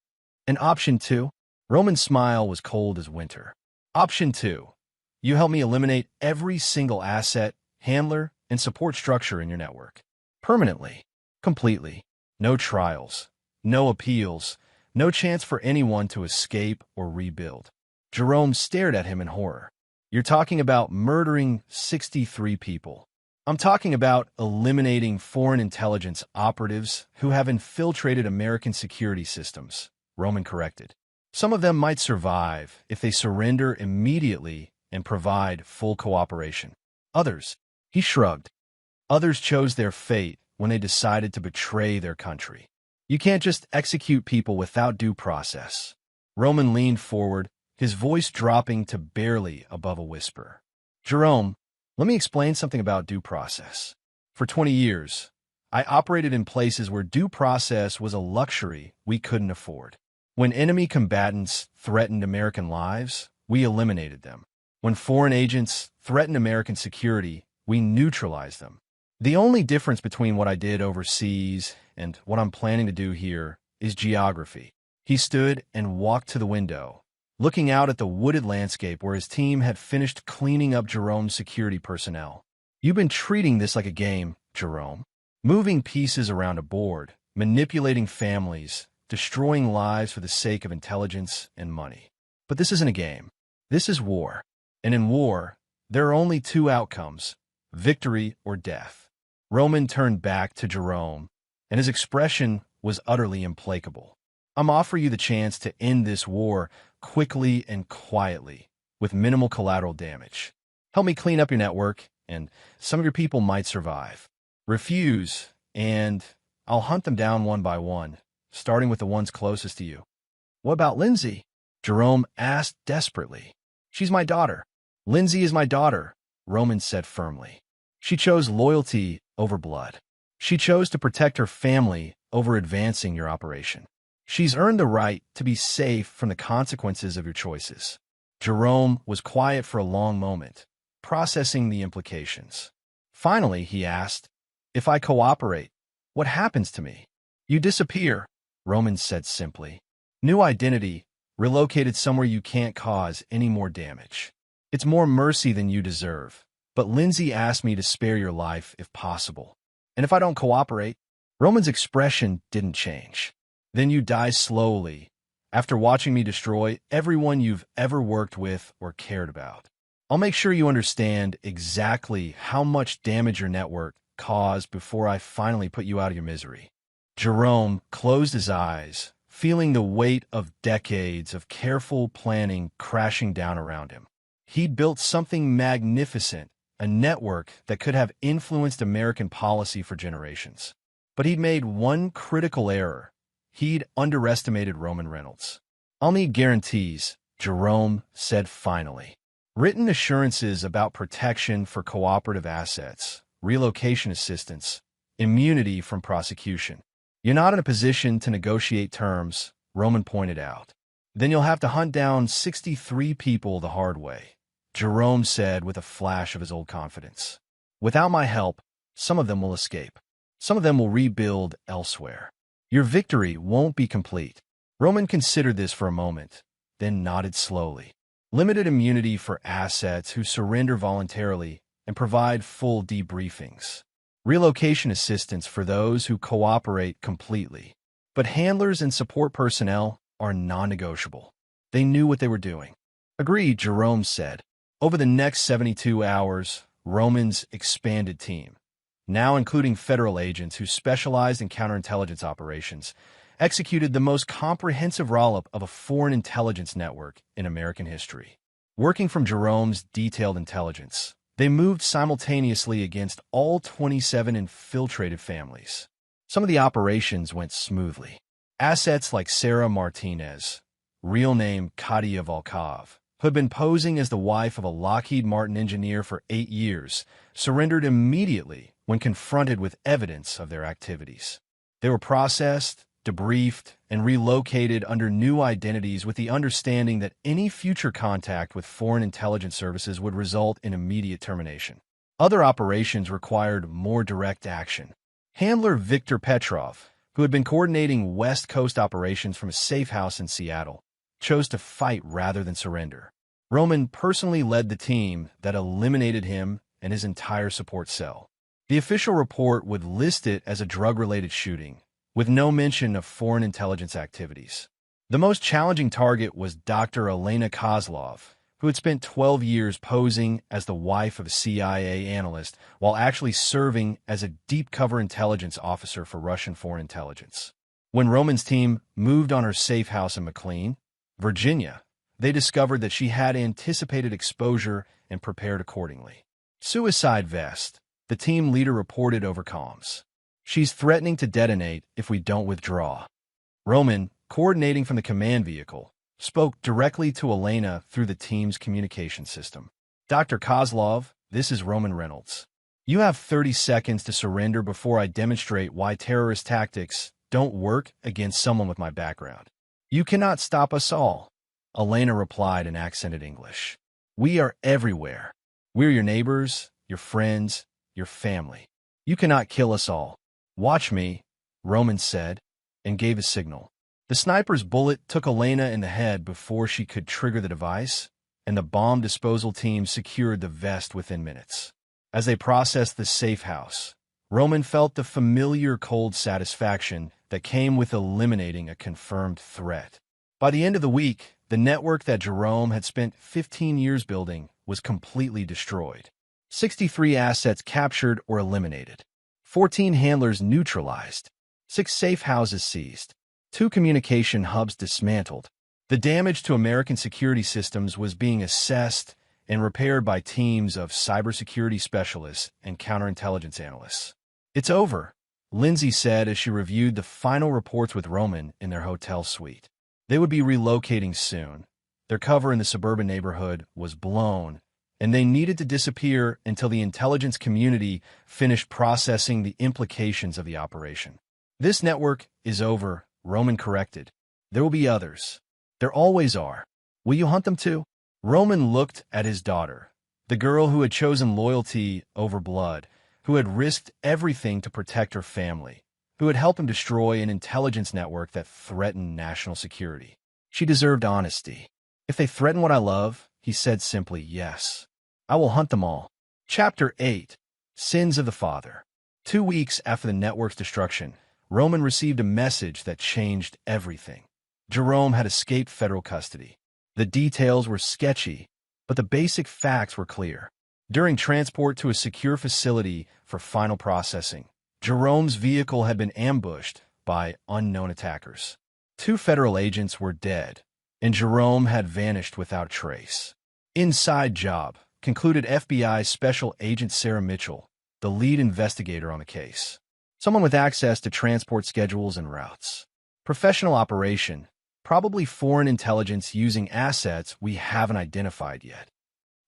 And option 2? Roman's smile was cold as winter. Option 2. You help me eliminate every single asset, handler, and support structure in your network. Permanently. Completely. No trials. No appeals. No chance for anyone to escape or rebuild. Jerome stared at him in horror. You're talking about murdering 63 people. I'm talking about eliminating foreign intelligence operatives who have infiltrated American security systems, Roman corrected. Some of them might survive if they surrender immediately and provide full cooperation. Others, he shrugged. Others chose their fate when they decided to betray their country. You can't just execute people without due process. Roman leaned forward, his voice dropping to barely above a whisper. Jerome, let me explain something about due process. For 20 years, I operated in places where due process was a luxury we couldn't afford. When enemy combatants threatened American lives, we eliminated them. When foreign agents threatened American security, we neutralized them. The only difference between what I did overseas and what I'm planning to do here is geography. He stood and walked to the window, looking out at the wooded landscape where his team had finished cleaning up Jerome's security personnel. You've been treating this like a game, Jerome. Moving pieces around a board, manipulating families, destroying lives for the sake of intelligence and money. But this isn't a game. This is war. And in war, there are only 2 outcomes, victory or death. Roman turned back to Jerome, and his expression was utterly implacable. I'm offering you the chance to end this war quickly and quietly, with minimal collateral damage. Help me clean up your network, and some of your people might survive. Refuse, and I'll hunt them down one by one, starting with the ones closest to you. What about Lindsay? Jerome asked desperately. She's my daughter. Lindsay is my daughter, Roman said firmly. She chose loyalty over blood. She chose to protect her family over advancing your operation. She's earned the right to be safe from the consequences of your choices. Jerome was quiet for a long moment, processing the implications. Finally, he asked, if I cooperate, what happens to me? You disappear, Roman said simply. New identity, relocated somewhere you can't cause any more damage. It's more mercy than you deserve, but Lindsay asked me to spare your life if possible. And if I don't cooperate, Roman's expression didn't change. Then you die slowly, after watching me destroy everyone you've ever worked with or cared about. I'll make sure you understand exactly how much damage your network caused before I finally put you out of your misery. Jerome closed his eyes, feeling the weight of decades of careful planning crashing down around him. He'd built something magnificent, a network that could have influenced American policy for generations. But he'd made one critical error. He'd underestimated Roman Reynolds. I'll need guarantees, Jerome said finally. Written assurances about protection for cooperative assets, relocation assistance, immunity from prosecution. You're not in a position to negotiate terms, Roman pointed out. Then you'll have to hunt down 63 people the hard way, Jerome said with a flash of his old confidence. Without my help, some of them will escape. Some of them will rebuild elsewhere. Your victory won't be complete. Roman considered this for a moment, then nodded slowly. Limited immunity for assets who surrender voluntarily and provide full debriefings. Relocation assistance for those who cooperate completely. But handlers and support personnel are non-negotiable. They knew what they were doing. Agreed, Jerome said. Over the next 72 hours, Roman's expanded team, now including federal agents who specialized in counterintelligence operations, executed the most comprehensive roll-up of a foreign intelligence network in American history. Working from Jerome's detailed intelligence, they moved simultaneously against all 27 infiltrated families. Some of the operations went smoothly. Assets like Sarah Martinez, real name Katia Volkov, who had been posing as the wife of a Lockheed Martin engineer for 8 years, surrendered immediately when confronted with evidence of their activities. They were processed, debriefed, and relocated under new identities with the understanding that any future contact with foreign intelligence services would result in immediate termination. Other operations required more direct action. Handler Viktor Petrov, who had been coordinating West Coast operations from a safe house in Seattle, chose to fight rather than surrender. Roman personally led the team that eliminated him and his entire support cell. The official report would list it as a drug-related shooting, with no mention of foreign intelligence activities. The most challenging target was Dr. Elena Kozlov, who had spent 12 years posing as the wife of a CIA analyst while actually serving as a deep-cover intelligence officer for Russian foreign intelligence. When Roman's team moved on her safe house in McLean, Virginia, they discovered that she had anticipated exposure and prepared accordingly. Suicide vest, the team leader reported over comms. She's threatening to detonate if we don't withdraw. Roman, coordinating from the command vehicle, spoke directly to Elena through the team's communication system. Dr. Kozlov, this is Roman Reynolds. You have 30 seconds to surrender before I demonstrate why terrorist tactics don't work against someone with my background. You cannot stop us all, Elena replied in accented English. We are everywhere. We're your neighbors, your friends, your family. You cannot kill us all. Watch me, Roman said, and gave a signal. The sniper's bullet took Elena in the head before she could trigger the device, and the bomb disposal team secured the vest within minutes. As they processed the safe house, Roman felt the familiar cold satisfaction that came with eliminating a confirmed threat. By the end of the week, the network that Jerome had spent 15 years building was completely destroyed. 63 assets captured or eliminated. 14 handlers neutralized. 6 safe houses seized. 2 communication hubs dismantled. The damage to American security systems was being assessed and repaired by teams of cybersecurity specialists and counterintelligence analysts. It's over, Lindsay said as she reviewed the final reports with Roman in their hotel suite. They would be relocating soon. Their cover in the suburban neighborhood was blown, and they needed to disappear until the intelligence community finished processing the implications of the operation. This network is over, Roman corrected. There will be others. There always are. Will you hunt them too? Roman looked at his daughter, the girl who had chosen loyalty over blood, who had risked everything to protect her family, who had helped him destroy an intelligence network that threatened national security. She deserved honesty. If they threaten what I love, he said simply, yes. I will hunt them all. Chapter 8. Sins of the Father. 2 weeks after the network's destruction, Roman received a message that changed everything. Jerome had escaped federal custody. The details were sketchy, but the basic facts were clear. During transport to a secure facility for final processing, Jerome's vehicle had been ambushed by unknown attackers. 2 federal agents were dead, and Jerome had vanished without trace. Inside job, concluded FBI Special Agent Sarah Mitchell, the lead investigator on the case. Someone with access to transport schedules and routes. Professional operation, probably foreign intelligence using assets we haven't identified yet.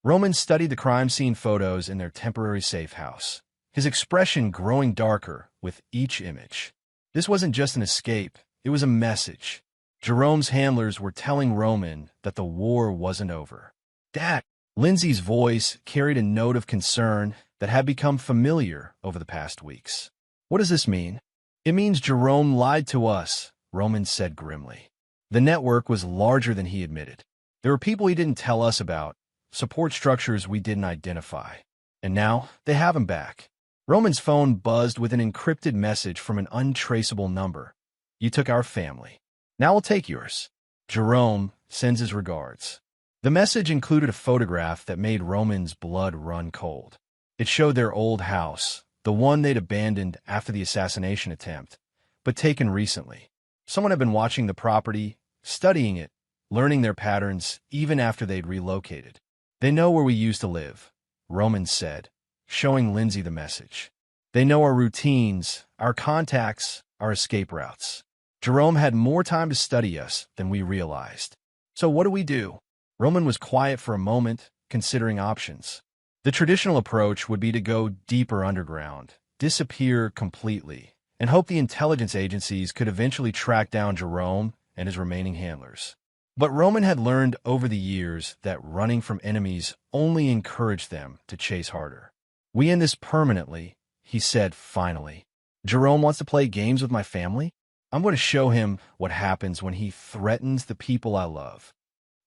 Roman studied the crime scene photos in their temporary safe house, his expression growing darker with each image. This wasn't just an escape, it was a message. Jerome's handlers were telling Roman that the war wasn't over. Dad! Lindsay's voice carried a note of concern that had become familiar over the past weeks. What does this mean? It means Jerome lied to us, Roman said grimly. The network was larger than he admitted. There were people he didn't tell us about, support structures we didn't identify. And now, they have him back. Roman's phone buzzed with an encrypted message from an untraceable number. You took our family. Now we'll take yours. Jerome sends his regards. The message included a photograph that made Roman's blood run cold. It showed their old house, the one they'd abandoned after the assassination attempt, but taken recently. Someone had been watching the property, studying it, learning their patterns even after they'd relocated. They know where we used to live, Roman said, showing Lindsay the message. They know our routines, our contacts, our escape routes. Jerome had more time to study us than we realized. So what do? Roman was quiet for a moment, considering options. The traditional approach would be to go deeper underground, disappear completely, and hope the intelligence agencies could eventually track down Jerome and his remaining handlers. But Roman had learned over the years that running from enemies only encouraged them to chase harder. We end this permanently, he said finally. Jerome wants to play games with my family? I'm going to show him what happens when he threatens the people I love.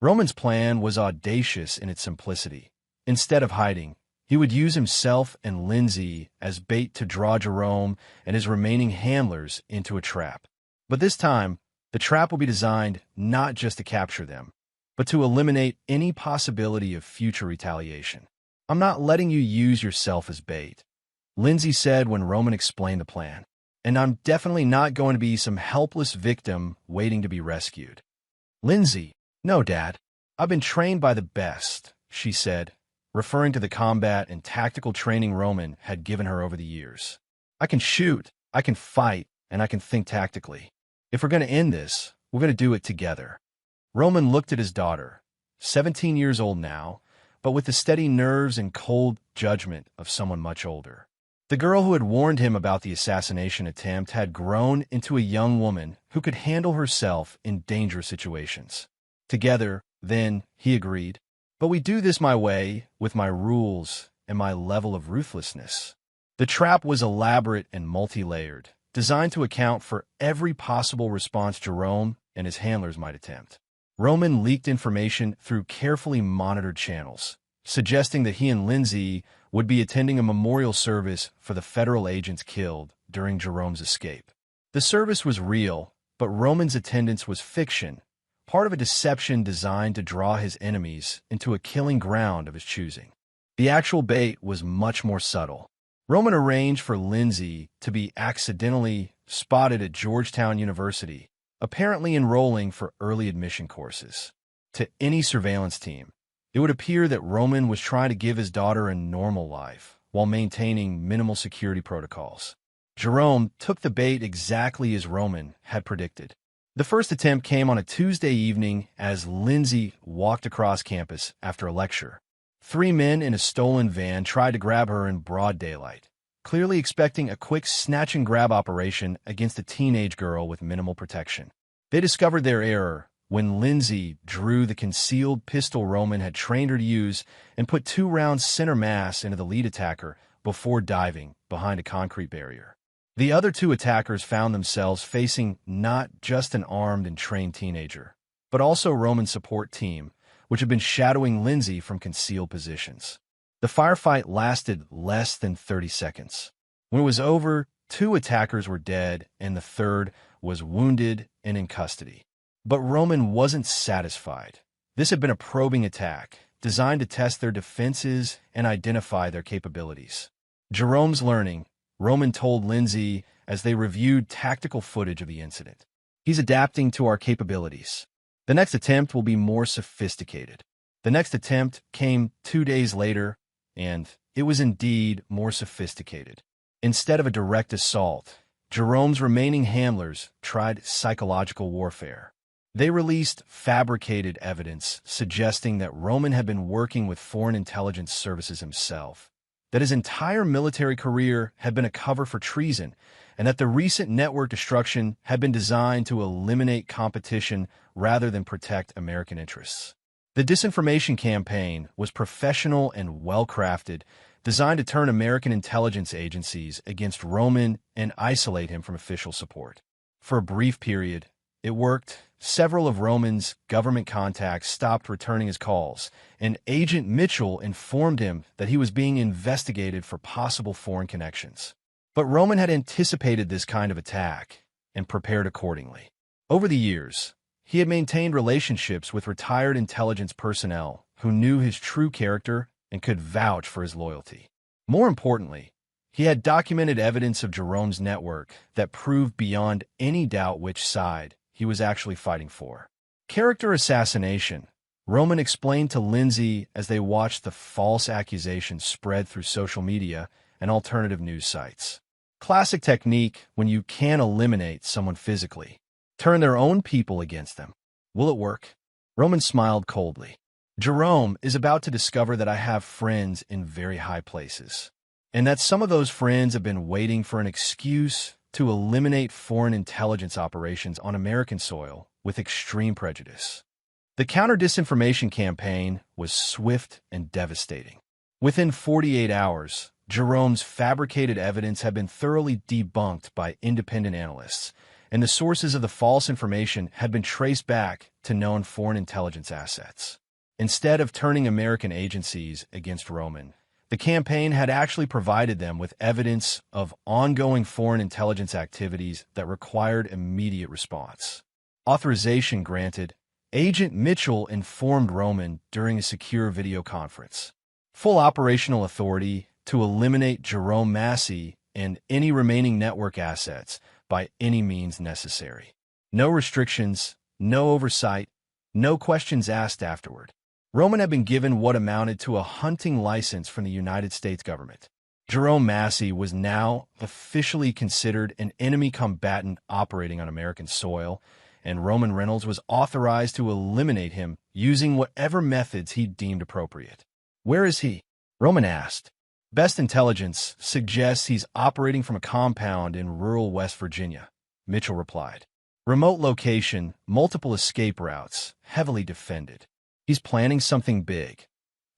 Roman's plan was audacious in its simplicity. Instead of hiding, he would use himself and Lindsay as bait to draw Jerome and his remaining handlers into a trap. But this time, the trap will be designed not just to capture them, but to eliminate any possibility of future retaliation. I'm not letting you use yourself as bait, Lindsay said when Roman explained the plan. And I'm definitely not going to be some helpless victim waiting to be rescued. Lindsay, no, Dad. I've been trained by the best, she said, referring to the combat and tactical training Roman had given her over the years. I can shoot, I can fight, and I can think tactically. If we're going to end this, we're going to do it together. Roman looked at his daughter, 17 years old now, but with the steady nerves and cold judgment of someone much older. The girl who had warned him about the assassination attempt had grown into a young woman who could handle herself in dangerous situations. Together, then, he agreed, but we do this my way, with my rules and my level of ruthlessness. The trap was elaborate and multi-layered, designed to account for every possible response Jerome and his handlers might attempt. Roman leaked information through carefully monitored channels, suggesting that he and Lindsay would be attending a memorial service for the federal agents killed during Jerome's escape. The service was real, but Roman's attendance was fiction, part of a deception designed to draw his enemies into a killing ground of his choosing. The actual bait was much more subtle. Roman arranged for Lindsay to be accidentally spotted at Georgetown University, apparently enrolling for early admission courses. To any surveillance team, it would appear that Roman was trying to give his daughter a normal life while maintaining minimal security protocols. Jerome took the bait exactly as Roman had predicted. The first attempt came on a Tuesday evening as Lindsay walked across campus after a lecture. 3 men in a stolen van tried to grab her in broad daylight, clearly expecting a quick snatch-and-grab operation against a teenage girl with minimal protection. They discovered their error when Lindsay drew the concealed pistol Roman had trained her to use and put 2 rounds center mass into the lead attacker before diving behind a concrete barrier. The other 2 attackers found themselves facing not just an armed and trained teenager, but also Roman's support team, which had been shadowing Lindsay from concealed positions. The firefight lasted less than 30 seconds. When it was over, 2 attackers were dead and the third was wounded and in custody. But Roman wasn't satisfied. This had been a probing attack, designed to test their defenses and identify their capabilities. Jerome's learning, Roman told Lindsay as they reviewed tactical footage of the incident. He's adapting to our capabilities. The next attempt will be more sophisticated. The next attempt came 2 days later, and it was indeed more sophisticated. Instead of a direct assault, Jerome's remaining handlers tried psychological warfare. They released fabricated evidence suggesting that Roman had been working with foreign intelligence services himself, that his entire military career had been a cover for treason, and that the recent network destruction had been designed to eliminate competition rather than protect American interests. The disinformation campaign was professional and well-crafted, designed to turn American intelligence agencies against Roman and isolate him from official support. For a brief period, it worked. Several of Roman's government contacts stopped returning his calls, and Agent Mitchell informed him that he was being investigated for possible foreign connections. But Roman had anticipated this kind of attack and prepared accordingly. Over the years, he had maintained relationships with retired intelligence personnel who knew his true character and could vouch for his loyalty. More importantly, he had documented evidence of Jerome's network that proved beyond any doubt which side he was actually fighting for. Character assassination, Roman explained to Lindsay as they watched the false accusations spread through social media and alternative news sites. Classic technique when you can't eliminate someone physically. Turn their own people against them. Will it work? Roman smiled coldly. Jerome is about to discover that I have friends in very high places, and that some of those friends have been waiting for an excuse to eliminate foreign intelligence operations on American soil with extreme prejudice. The counter-disinformation campaign was swift and devastating. Within 48 hours, Jerome's fabricated evidence had been thoroughly debunked by independent analysts, and the sources of the false information had been traced back to known foreign intelligence assets. Instead of turning American agencies against Roman, the campaign had actually provided them with evidence of ongoing foreign intelligence activities that required immediate response. Authorization granted, Agent Mitchell informed Roman during a secure video conference. Full operational authority to eliminate Jerome Massey and any remaining network assets by any means necessary. No restrictions, no oversight, no questions asked afterward. Roman had been given what amounted to a hunting license from the United States government. Jerome Massey was now officially considered an enemy combatant operating on American soil, and Roman Reynolds was authorized to eliminate him using whatever methods he deemed appropriate. Where is he? Roman asked. Best intelligence suggests he's operating from a compound in rural West Virginia, Mitchell replied. Remote location, multiple escape routes, heavily defended. He's planning something big.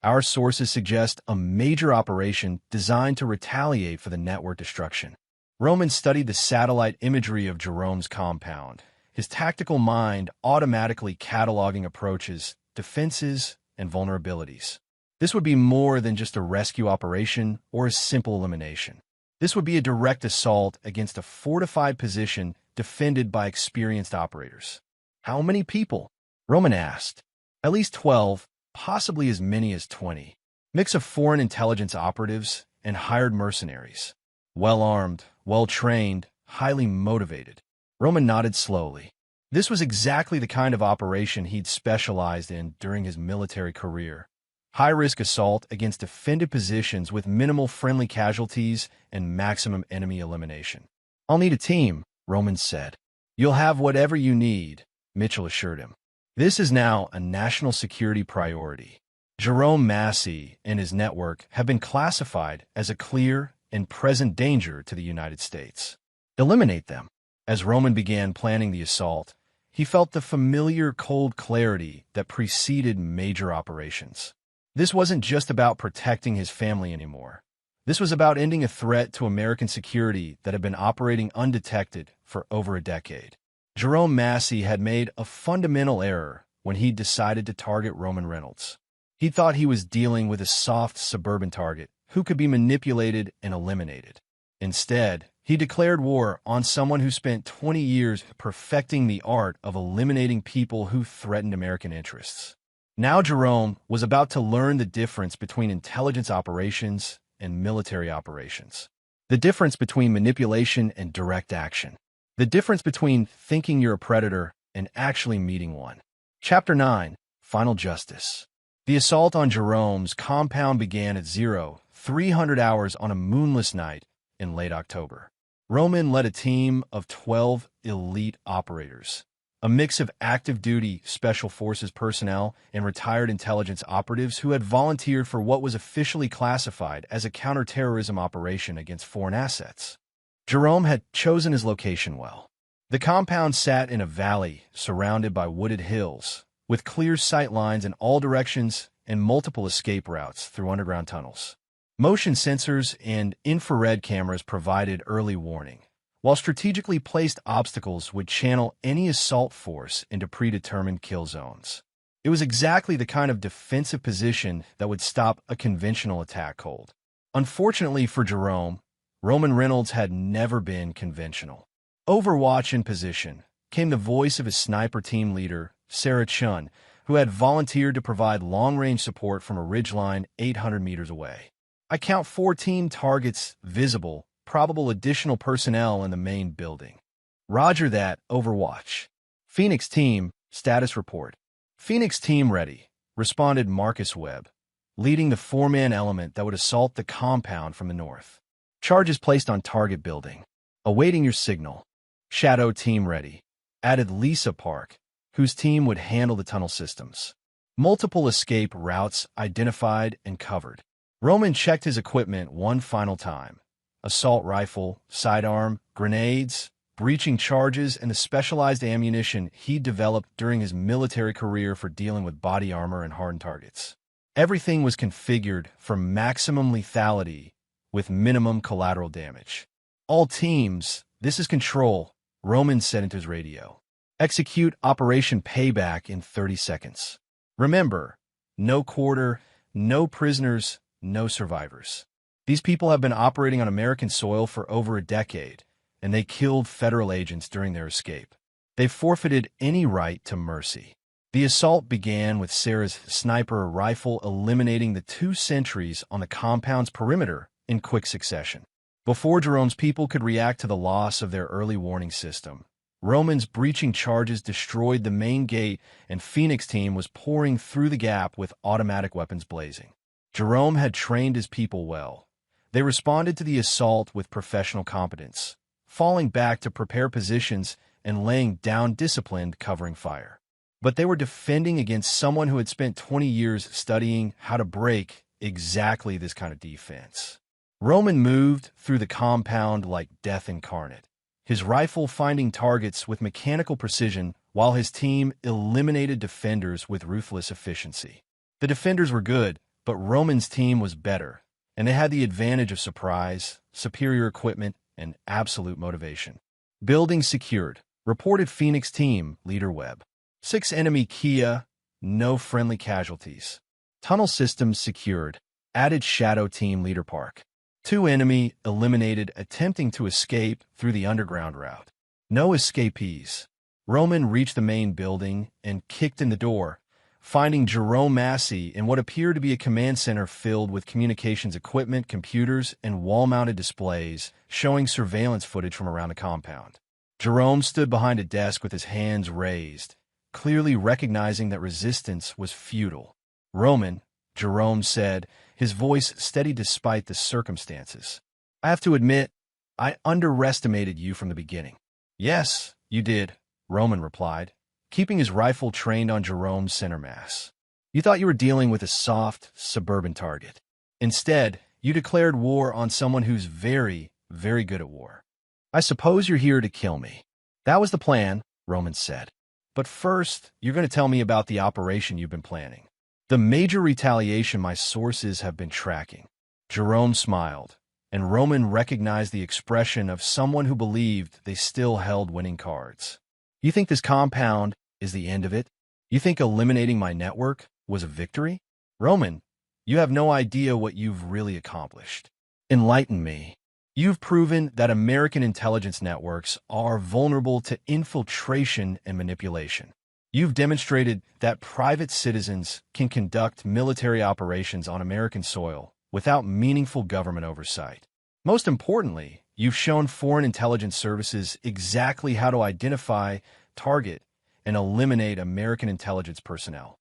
Our sources suggest a major operation designed to retaliate for the network destruction. Roman studied the satellite imagery of Jerome's compound, his tactical mind automatically cataloging approaches, defenses, and vulnerabilities. This would be more than just a rescue operation or a simple elimination. This would be a direct assault against a fortified position defended by experienced operators. How many people? Roman asked. At least 12, possibly as many as 20. Mix of foreign intelligence operatives and hired mercenaries. Well-armed, well-trained, highly motivated. Roman nodded slowly. This was exactly the kind of operation he'd specialized in during his military career. High-risk assault against defended positions with minimal friendly casualties and maximum enemy elimination. I'll need a team, Roman said. You'll have whatever you need, Mitchell assured him. This is now a national security priority. Jerome Massey and his network have been classified as a clear and present danger to the United States. Eliminate them. As Roman began planning the assault, he felt the familiar cold clarity that preceded major operations. This wasn't just about protecting his family anymore. This was about ending a threat to American security that had been operating undetected for over a decade. Jerome Massey had made a fundamental error when he decided to target Roman Reynolds. He thought he was dealing with a soft suburban target who could be manipulated and eliminated. Instead, he declared war on someone who spent 20 years perfecting the art of eliminating people who threatened American interests. Now Jerome was about to learn the difference between intelligence operations and military operations. The difference between manipulation and direct action. The difference between thinking you're a predator and actually meeting one. Chapter 9, Final Justice. The assault on Jerome's compound began at 0300 hours on a moonless night in late October. Roman led a team of 12 elite operators, a mix of active duty special forces personnel and retired intelligence operatives who had volunteered for what was officially classified as a counterterrorism operation against foreign assets. Jerome had chosen his location well. The compound sat in a valley surrounded by wooded hills, with clear sight lines in all directions and multiple escape routes through underground tunnels. Motion sensors and infrared cameras provided early warning, while strategically placed obstacles would channel any assault force into predetermined kill zones. It was exactly the kind of defensive position that would stop a conventional attack cold. Unfortunately for Jerome, Roman Reynolds had never been conventional. Overwatch in position came the voice of his sniper team leader, Sarah Chun, who had volunteered to provide long-range support from a ridgeline 800 meters away. I count 14 targets visible, probable additional personnel in the main building. Roger that, Overwatch. Phoenix team, status report. Phoenix team ready, responded Marcus Webb, leading the four-man element that would assault the compound from the north. Charges placed on target building. Awaiting your signal. Shadow team ready, added Lisa Park, whose team would handle the tunnel systems. Multiple escape routes identified and covered. Roman checked his equipment one final time. Assault rifle, sidearm, grenades, breaching charges, and the specialized ammunition he developed during his military career for dealing with body armor and hardened targets. Everything was configured for maximum lethality with minimum collateral damage. All teams, this is Control, Roman said into his radio. Execute Operation Payback in 30 seconds. Remember, no quarter, no prisoners, no survivors. These people have been operating on American soil for over a decade, and they killed federal agents during their escape. They forfeited any right to mercy. The assault began with Sarah's sniper rifle eliminating the 2 sentries on the compound's perimeter in quick succession. Before Jerome's people could react to the loss of their early warning system, Roman's breaching charges destroyed the main gate, and Phoenix team was pouring through the gap with automatic weapons blazing. Jerome had trained his people well. They responded to the assault with professional competence, falling back to prepare positions and laying down disciplined covering fire. But they were defending against someone who had spent 20 years studying how to break exactly this kind of defense. Roman moved through the compound like death incarnate, his rifle finding targets with mechanical precision while his team eliminated defenders with ruthless efficiency. The defenders were good, but Roman's team was better, and they had the advantage of surprise, superior equipment, and absolute motivation. Building secured, reported Phoenix team leader Webb. 6 enemy Kia, no friendly casualties. Tunnel systems secured, added Shadow team leader Park. 2 enemy eliminated attempting to escape through the underground route. No escapees. Roman reached the main building and kicked in the door, finding Jerome Massey in what appeared to be a command center filled with communications equipment, computers, and wall-mounted displays showing surveillance footage from around the compound. Jerome stood behind a desk with his hands raised, clearly recognizing that resistance was futile. Roman, Jerome said, his voice steady despite the circumstances. I have to admit, I underestimated you from the beginning. Yes, you did, Roman replied, keeping his rifle trained on Jerome's center mass. You thought you were dealing with a soft, suburban target. Instead, you declared war on someone who's very, very good at war. I suppose you're here to kill me. That was the plan, Roman said. But first, you're going to tell me about the operation you've been planning. The major retaliation my sources have been tracking. Jerome smiled, and Roman recognized the expression of someone who believed they still held winning cards. You think this compound is the end of it? You think eliminating my network was a victory? Roman, you have no idea what you've really accomplished. Enlighten me. You've proven that American intelligence networks are vulnerable to infiltration and manipulation. You've demonstrated that private citizens can conduct military operations on American soil without meaningful government oversight. Most importantly, you've shown foreign intelligence services exactly how to identify, target, and eliminate American intelligence personnel.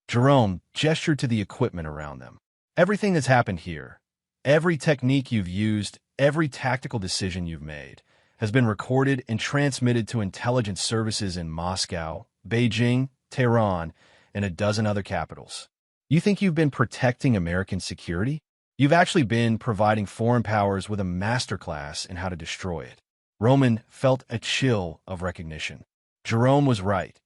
Jerome gestured to the equipment around them. Everything that's happened here, every technique you've used, every tactical decision you've made, has been recorded and transmitted to intelligence services in Moscow, Beijing, Tehran, and a dozen other capitals. You think you've been protecting American security? You've actually been providing foreign powers with a masterclass in how to destroy it. Roman felt a chill of recognition. Jerome was right.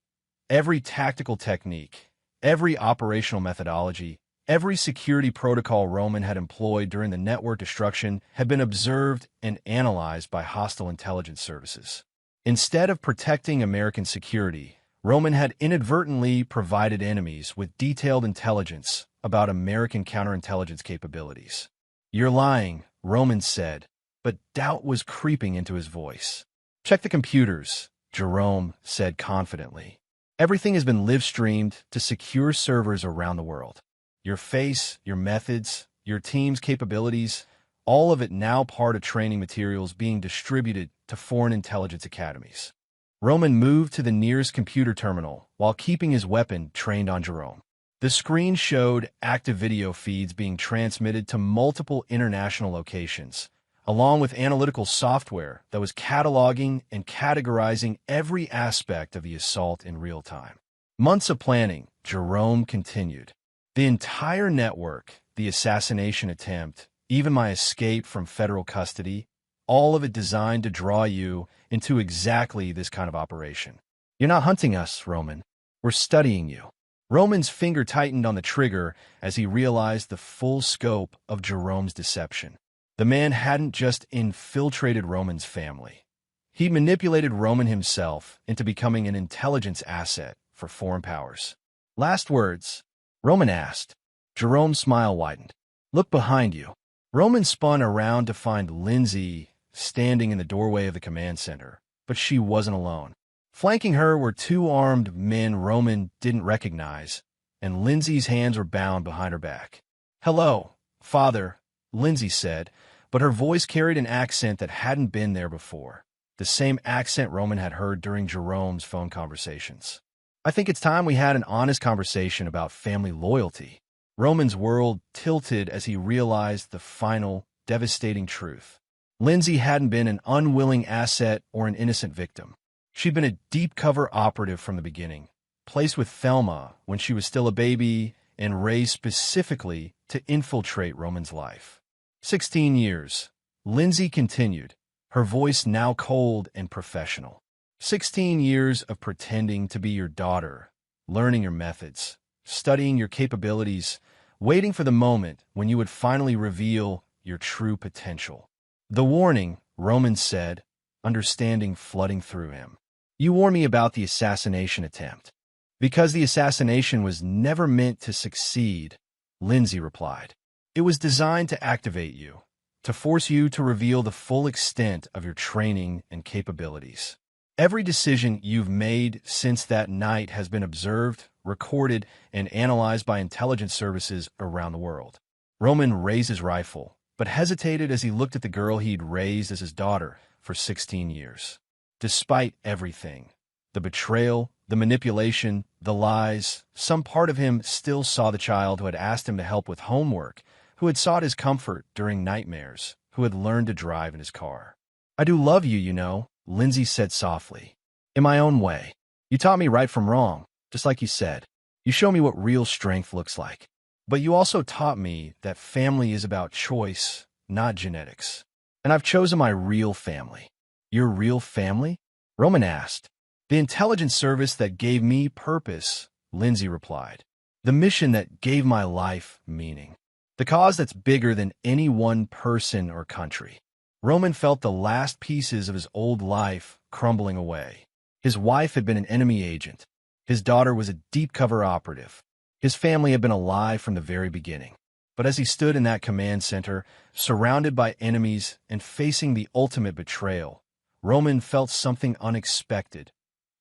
Every tactical technique, every operational methodology, every security protocol Roman had employed during the network destruction had been observed and analyzed by hostile intelligence services. Instead of protecting American security, Roman had inadvertently provided enemies with detailed intelligence about American counterintelligence capabilities. "You're lying," Roman said, but doubt was creeping into his voice. "Check the computers," Jerome said confidently. "Everything has been live-streamed to secure servers around the world. Your face, your methods, your team's capabilities, all of it now part of training materials being distributed to foreign intelligence academies." Roman moved to the nearest computer terminal while keeping his weapon trained on Jerome. The screen showed active video feeds being transmitted to multiple international locations, along with analytical software that was cataloging and categorizing every aspect of the assault in real time. "Months of planning," Jerome continued. "The entire network, the assassination attempt, even my escape from federal custody, all of it designed to draw you into exactly this kind of operation. You're not hunting us, Roman. We're studying you." Roman's finger tightened on the trigger as he realized the full scope of Jerome's deception. The man hadn't just infiltrated Roman's family. He manipulated Roman himself into becoming an intelligence asset for foreign powers. "Last words?" Roman asked. Jerome's smile widened. "Look behind you." Roman spun around to find Lindsay standing in the doorway of the command center, but she wasn't alone. Flanking her were two armed men Roman didn't recognize, and Lindsay's hands were bound behind her back. "Hello, Father," Lindsay said, but her voice carried an accent that hadn't been there before, the same accent Roman had heard during Jerome's phone conversations. "I think it's time we had an honest conversation about family loyalty." Roman's world tilted as he realized the final, devastating truth. Lindsay hadn't been an unwilling asset or an innocent victim. She'd been a deep-cover operative from the beginning, placed with Thelma when she was still a baby and raised specifically to infiltrate Roman's life. 16 years, Lindsay continued, her voice now cold and professional. 16 years of pretending to be your daughter, learning your methods, studying your capabilities, waiting for the moment when you would finally reveal your true potential. "The warning," Roman said, understanding flooding through him. "You warned me about the assassination attempt." "Because the assassination was never meant to succeed," Lindsay replied. "It was designed to activate you, to force you to reveal the full extent of your training and capabilities. Every decision you've made since that night has been observed, recorded, and analyzed by intelligence services around the world." Roman raised his rifle, but hesitated as he looked at the girl he'd raised as his daughter for 16 years. Despite everything, the betrayal, the manipulation, the lies, some part of him still saw the child who had asked him to help with homework, who had sought his comfort during nightmares, who had learned to drive in his car. "I do love you, you know," Lindsay said softly. "In my own way. You taught me right from wrong, just like you said. You show me what real strength looks like. But you also taught me that family is about choice, not genetics. And I've chosen my real family." "Your real family?" Roman asked. "The intelligence service that gave me purpose," Lindsay replied. "The mission that gave my life meaning. The cause that's bigger than any one person or country." Roman felt the last pieces of his old life crumbling away. His wife had been an enemy agent. His daughter was a deep-cover operative. His family had been alive from the very beginning. But as he stood in that command center, surrounded by enemies and facing the ultimate betrayal, Roman felt something unexpected: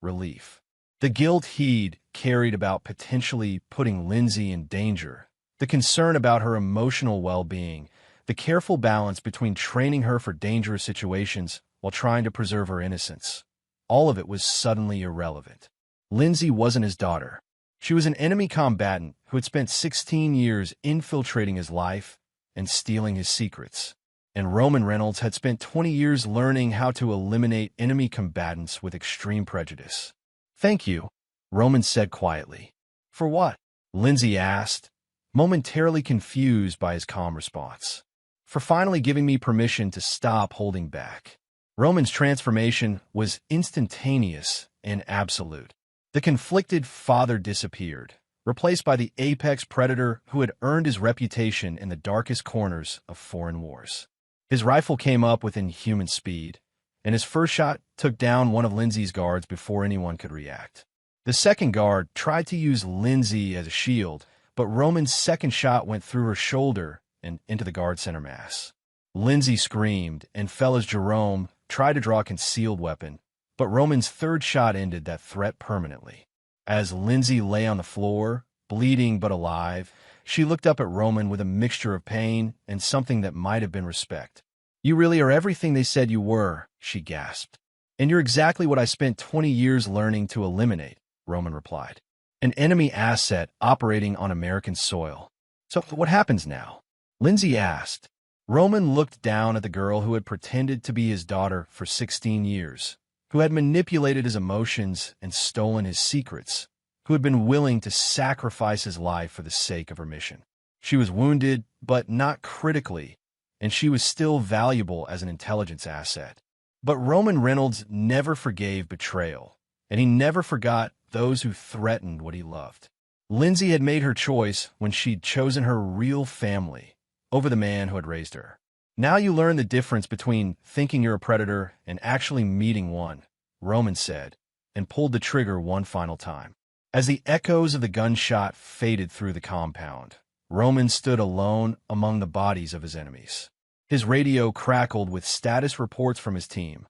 relief. The guilt he'd carried about potentially putting Lindsay in danger, the concern about her emotional well-being, the careful balance between training her for dangerous situations while trying to preserve her innocence, all of it was suddenly irrelevant. Lindsay wasn't his daughter. She was an enemy combatant who had spent 16 years infiltrating his life and stealing his secrets. and Roman Reynolds had spent 20 years learning how to eliminate enemy combatants with extreme prejudice. "Thank you," Roman said quietly. "For what?" Lindsay asked, momentarily confused by his calm response. "For finally giving me permission to stop holding back." Roman's transformation was instantaneous and absolute. The conflicted father disappeared, replaced by the apex predator who had earned his reputation in the darkest corners of foreign wars. His rifle came up within human speed, and his first shot took down one of Lindsay's guards before anyone could react. The second guard tried to use Lindsay as a shield, but Roman's second shot went through her shoulder and into the guard center mass. Lindsay screamed and fell as Jerome tried to draw a concealed weapon, but Roman's third shot ended that threat permanently. As Lindsay lay on the floor, bleeding but alive, she looked up at Roman with a mixture of pain and something that might have been respect. "You really are everything they said you were," she gasped. "And you're exactly what I spent 20 years learning to eliminate," Roman replied. "An enemy asset operating on American soil. So what happens now?" Lindsay asked. Roman looked down at the girl who had pretended to be his daughter for 16 years, who had manipulated his emotions and stolen his secrets, who had been willing to sacrifice his life for the sake of her mission. She was wounded, but not critically, and she was still valuable as an intelligence asset. But Roman Reynolds never forgave betrayal, and he never forgot those who threatened what he loved. Lindsay had made her choice when she'd chosen her real family over the man who had raised her. "Now you learn the difference between thinking you're a predator and actually meeting one," Roman said, and pulled the trigger one final time. As the echoes of the gunshot faded through the compound, Roman stood alone among the bodies of his enemies. His radio crackled with status reports from his team.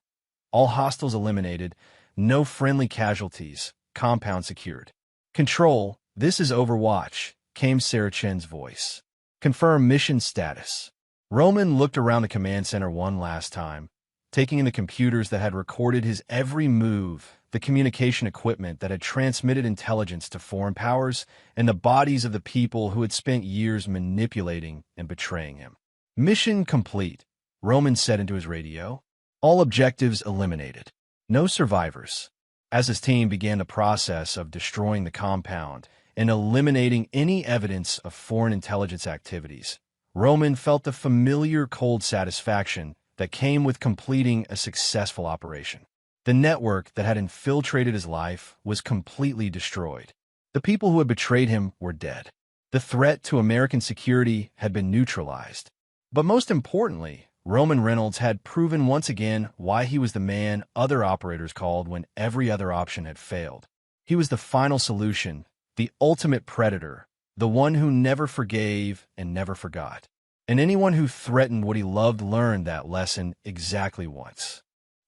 All hostiles eliminated, no friendly casualties, compound secured. "Control, this is Overwatch," came Sarah Chen's voice. "Confirm mission status." Roman looked around the command center one last time, taking in the computers that had recorded his every move, the communication equipment that had transmitted intelligence to foreign powers, and the bodies of the people who had spent years manipulating and betraying him. "Mission complete," Roman said into his radio. "All objectives eliminated. No survivors." As his team began the process of destroying the compound and eliminating any evidence of foreign intelligence activities, Roman felt the familiar cold satisfaction that came with completing a successful operation. The network that had infiltrated his life was completely destroyed. The people who had betrayed him were dead. The threat to American security had been neutralized. But most importantly, Roman Reynolds had proven once again why he was the man other operators called when every other option had failed. He was the final solution, the ultimate predator, the one who never forgave and never forgot. And anyone who threatened what he loved learned that lesson exactly once.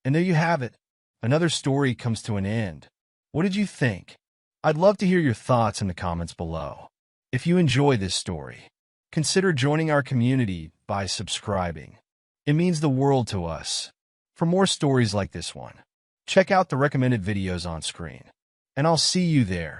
And there you have it. Another story comes to an end. What did you think? I'd love to hear your thoughts in the comments below. If you enjoy this story, consider joining our community by subscribing. It means the world to us. For more stories like this one, check out the recommended videos on screen. And I'll see you there.